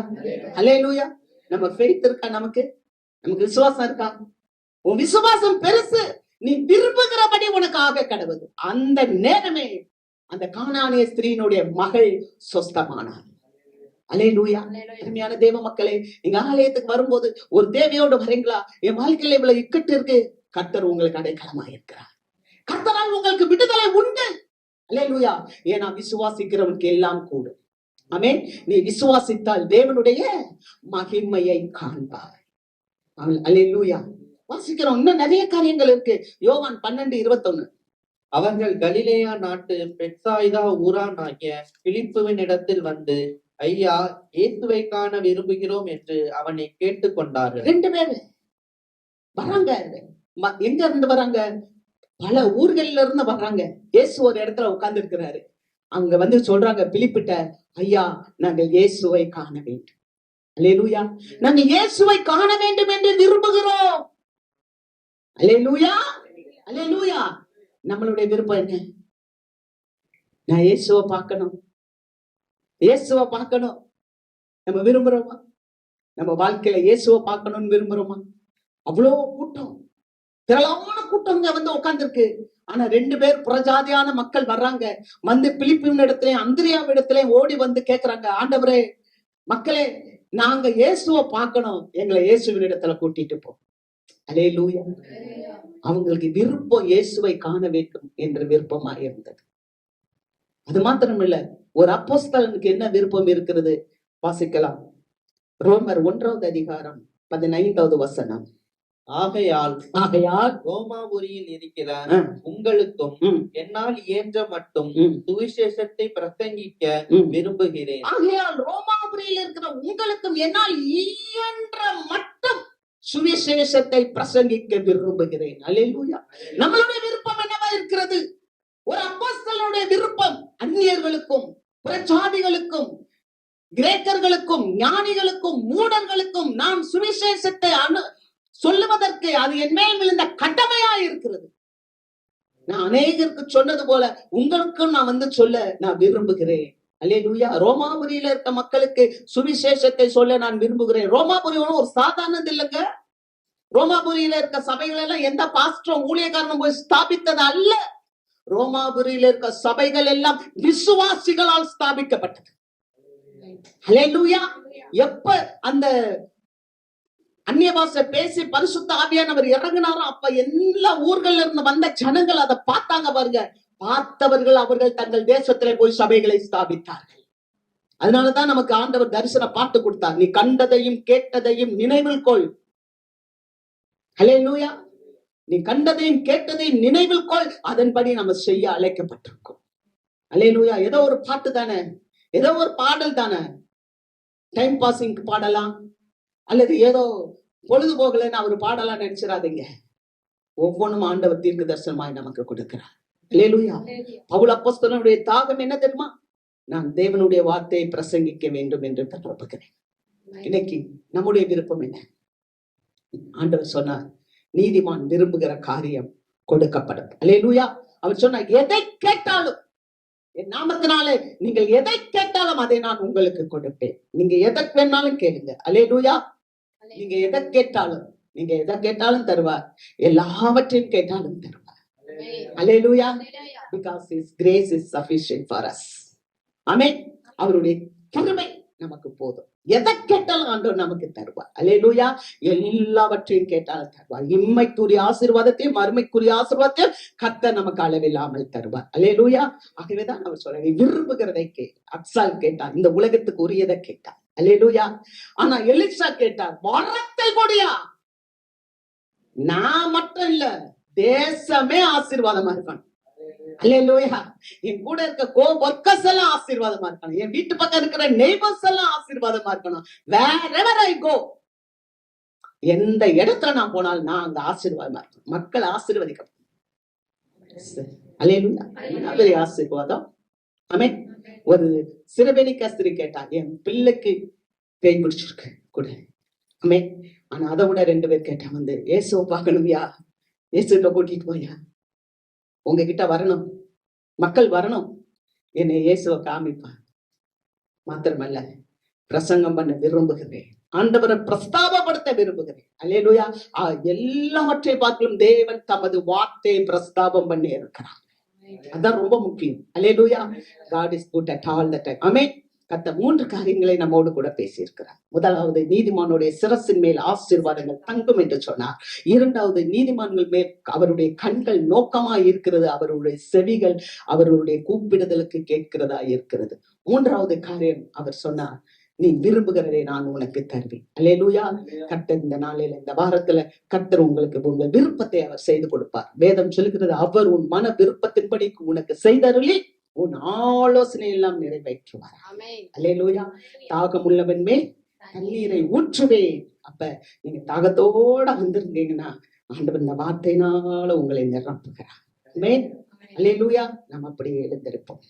அல்லேலூயா. நம்ம ஃபெய்த் இருக்கா? நமக்கு விசுவாசம் இருக்கா? உன் விசுவாசம் பெருசு, நீ விரும்புகிறபடி உனக்கு ஆக கடவுது. அந்த நேரமே அந்த கானானிய ஸ்திரீனுடைய மகள் சொஸ்தமானார். அல்லேலூயா. அருமையான தேவ மக்களே, நீங்க ஆலயத்துக்கு வரும்போது ஒரு தேவையோடு வரீங்களா? என் வாழ்க்கையில இவ்வளவு இக்கட்டு இருக்கு, கர்த்தர் உங்களுக்கு அடைக்கலமா இருக்கிறார். கர்த்தரால் உங்களுக்கு விடுதலை உண்டு. அல்லேலூயா. ஏன்னா விசுவாசிக்கிறவனுக்கு எல்லாம் கூடும். ஆமென். நீ விசுவாசித்தால் தேவனுடைய மகிமையை காண்பார். அல்லேலூயா. வாசிக்கிறோம், இன்னும் நிறைய காரியங்கள் இருக்கு. யோவான் 12:21. அவர்கள் கலிலேயா நாட்டு பெத்சாய்தா ஊரான் ஆகிய பிலிப்புவின் இடத்தில் வந்து, ஐயா, இயேசுவை காண விரும்புகிறோம் என்று அவனை கேட்டுக்கொண்டார்கள். 2 பேரு வராங்க. எங்க இருந்து வராங்க? பல ஊர்கள்ல இருந்து வர்றாங்க. இயேசு ஒரு இடத்துல உட்கார்ந்து இருக்கிறாரு. அவங்க வந்து சொல்றாங்க பிலிப்பிட்ட, ஐயா, நாங்கள் இயேசுவை காண வேண்டும். அல்லேலூயா. நாங்க இயேசுவை காண வேண்டும் என்று விரும்புகிறோம். அல்லேலூயா, அல்லேலூயா. நம்மளுடைய விருப்பம் என்ன? நான் இயேசுவை பார்க்கணும், இயேசுவை பார்க்கணும். நம்ம விரும்புறோமா? நம்ம வாழ்க்கையில இயேசுவை பார்க்கணும்னு விரும்புறோமா? அவ்வளோ கூட்டம், திரளான கூட்டம் வந்து உட்கார்ந்துருக்கு. ஆனா 2 பேர் புறஜாதியான மக்கள் வர்றாங்க. வந்து பிலிப்பின் இடத்துலயும் அந்திரியாவின் இடத்துலயும் ஓடி வந்து கேட்கிறாங்க, ஆண்டவரே, மக்களே, நாங்க இயேசுவை பார்க்கணும், எங்களை இயேசுவின் இடத்துல கூட்டிட்டு போ. அல்லேலூயா. அவங்களுக்கு விருப்பம் இயேசுவை காண வேண்டும் என்ற விருப்பமா இருந்தது. அது மாத்திரமில்ல, ஒரு அப்போஸ்தலனுக்கு என்ன விருப்பம் இருக்கிறது? வாசிக்கலாம். ரோமர் 1:15. ஆகையால் ரோமாபுரியில் இருக்கிற உங்களுக்கும் என்னால் இயன்ற மட்டும் சுவிசேஷத்தை பிரசங்கிக்க விரும்புகிறேன். ஆகையால் ரோமாபுரியில் இருக்கிற உங்களுக்கும் என்னால் இயன்ற மட்டும் சுவிசேஷத்தை பிரசங்கிக்க விரும்புகிறேன். அல்லேலூயா. நம்மளுடைய விருப்பம் என்னவா இருக்கிறது? ஒரு அப்போஸ்தலனுடைய விருப்பம் அந்நியர்களுக்கும் புறஜாதிகளுக்கும் கிரேக்கர்களுக்கும் ஞானிகளுக்கும் மூடர்களுக்கும் நாம் சுவிசேஷத்தை சொல்லுவதற்கு அது என் மேல் விழுந்த கடமையா இருக்கிறது. நான் அநேகருக்கு சொன்னது போல உங்களுக்கும் நான் வந்து சொல்ல நான் விரும்புகிறேன். அல்லேலூயா. ரோமாபுரியில இருக்க மக்களுக்கு சுவிசேஷத்தை சொல்ல நான் விரும்புகிறேன். ரோமாபுரி ஒரு சாதாரணது இல்லைங்க. ரோமாபுரியில இருக்க சபைகள் எல்லாம் எந்த பாஸ்டரும் ஊழியக்காரனும் போய் ஸ்தாபித்தது அல்ல. ரோமாபுரியில இருக்க சபைகள் எல்லாம் விசுவாசிகளால் ஸ்தாபிக்கப்பட்டது. அல்லேலூயா. எப்ப அந்த அந்நிய பாஷை பேசி பரிசுத்த ஆவியானவர் இறங்கினாரோ அப்ப எல்லா ஊர்கள்ல இருந்து வந்த ஜனங்கள் அதை பார்த்தாங்க பாருங்க. பார்த்தவர்கள் அவர்கள் தங்கள் தேசத்திலே போய் சபைகளை ஸ்தாபித்தார்கள். அதனாலதான் நமக்கு ஆண்டவர் தரிசன பாட்டு கொடுத்தார். நீ கண்டதையும் கேட்டதையும் நினைவில் கொள். அல்லேலூயா. நீ கண்டதையும் கேட்டதையும் நினைவில் கொள், அதன்படி நம்ம செய்ய அழைக்கப்பட்டிருக்கோம். அல்லேலூயா. ஏதோ ஒரு பாட்டு தானே, ஏதோ ஒரு பாடல் தானே, டைம் பாசிங் பாடலாம், அல்லது ஏதோ பொழுதுபோகலன்னு அவர் பாடலாம் நினைச்சிடாதீங்க. ஒவ்வொன்றும் ஆண்டவர் தீர்க்க தரிசனமாய் நமக்கு கொடுக்கிறார். அல்லேலூயா. பவுல் அப்போஸ்தலனுடைய தாகம் என்ன தெரியுமா? நான் தேவனுடைய வார்த்தையை பிரசங்கிக்க வேண்டும் என்று விரும்புகிறேன். இன்னைக்கு நம்முடைய விருப்பம் என்ன? ஆண்டவர் சொன்னார், நீதிமான் விரும்புகிற காரியம் கொடுக்கப்படும். அல்லேலூயா. அவர் சொன்னார், எதை கேட்டாலும் என் நாமத்தினாலே நீங்கள் எதை கேட்டாலும் அதை நான் உங்களுக்கு கொடுப்பேன். நீங்க எதை வேணாலும் கேளுங்க. அல்லேலூயா. நீங்க எதை கேட்டாலும் தருவார். எல்லாவற்றையும் கேட்டாலும் தருவார். அல்லேலூயா. Because his grace is sufficient for us. ஆமென். அவருடைய கிருபை நமக்கு போதும். எதை கேட்டாலும் ஆண்டவர் நமக்கு தருவார். அல்லேலூயா. எல்லாவற்றையும் கேட்டாலும் தருவார். இம்மைக்குரிய ஆசீர்வாதத்தையும் மறுமைக்குரிய ஆசீர்வாதத்தையும் கர்த்தர் நமக்கு அளவில்லாமல் தருவார். அல்லேலூயா. ஆகவேதான் அவர் சொல்றாரு, விரும்புகிறதை கேள். அப்சால் கேட்டார், இந்த உலகத்துக்கு உரியதை கேட்டார். அல்லேலூயா. ஆனா எலிசா கேட்டார், வரத்தை கொடியா. நான் மட்டும் இல்ல, தேசமே ஆசீர்வாதமா இருக்கணும். அல்லேலூயா. என் கூட இருக்க கோவர்க்கர்ஸ் எல்லாம் ஆசீர்வாதமா இருக்கணும். என் வீட்டு பக்கம் இருக்கிற நெய்பர்ஸ் எல்லாம் ஆசீர்வாதமா இருக்கணும். wherever I go, எந்த இடத்துல நான் போனாலும் நான் அங்க ஆசீர்வாதமா இருக்கணும். மக்கள் ஆசீர்வதிக்கப்படும். அல்லேலூயா. பெரிய ஆசீர்வாதம். ஆமென். ஒரு சிறுபெணி கஸ்திரி கேட்டா, என் பிள்ளைக்கு பேய் பிடிச்சிருக்கு கூட. ஆமென். ஆனா அதை விட 2 பேர் கேட்டா, வந்து இயேசுவை பார்க்கணும்யா, இயேசுகிட்ட கூட்டிட்டு போயா, உங்ககிட்ட வரணும், மக்கள் வரணும், என்னை இயேசுவை காமிப்பார். மாத்திரமல்ல, பிரசங்கம் பண்ண விரும்புகிறேன், ஆண்டவரை பிரஸ்தாபப்படுத்த விரும்புகிறேன். அல்லேலூயா. எல்லாவற்றை பார்க்கலும் தேவன் தமது வார்த்தையை பிரஸ்தாபம் பண்ணி இருக்கிறார். அதான் ரொம்ப முக்கியம். அல்லேலூயா. God is good at all the time. ஆமென். கர்த்தர் 3 காரியங்களை நம்மோடு கூட பேசியிருக்கிறார். முதலாவது, நீதிமானுடைய சிரசின் மேல் ஆசீர்வாதங்கள் தங்கும் என்று சொன்னார். 2வது, நீதிமான்கள் மேல் அவருடைய கண்கள் நோக்கமா இருக்கிறது, அவருடைய செவிகள் அவருடைய கூப்பிடுதலுக்கு கேட்கிறதா இருக்கிறது. 3வது காரியம் அவர் சொன்னார், நீ விரும்புகிறதை நான் உனக்கு தருவேன். அல்லேலூயா. கர்த்தர் இந்த நாளில், இந்த வாரத்துல கர்த்தர் உங்களுக்கு உங்க விருப்பத்தை அவர் செய்து கொடுப்பார். வேதம் சொல்லுகிறது, அவர் உன் மன விருப்பத்தின்படி உனக்கு செய்தருளி உன் ஆலோசனை எல்லாம் நிறைவேற்றுவார். அல்லேலூயா. தாகம் உள்ளவன் மேல் தண்ணீரை ஊற்றுவேன். அப்ப நீங்க தாகத்தோட வந்திருந்தீங்கன்னா ஆண்டவர் இந்த வார்த்தையினால உங்களை நிரப்புகிறார். ஆமென். அல்லேலூயா. நாம் அப்படியே எழுந்திருப்போம்.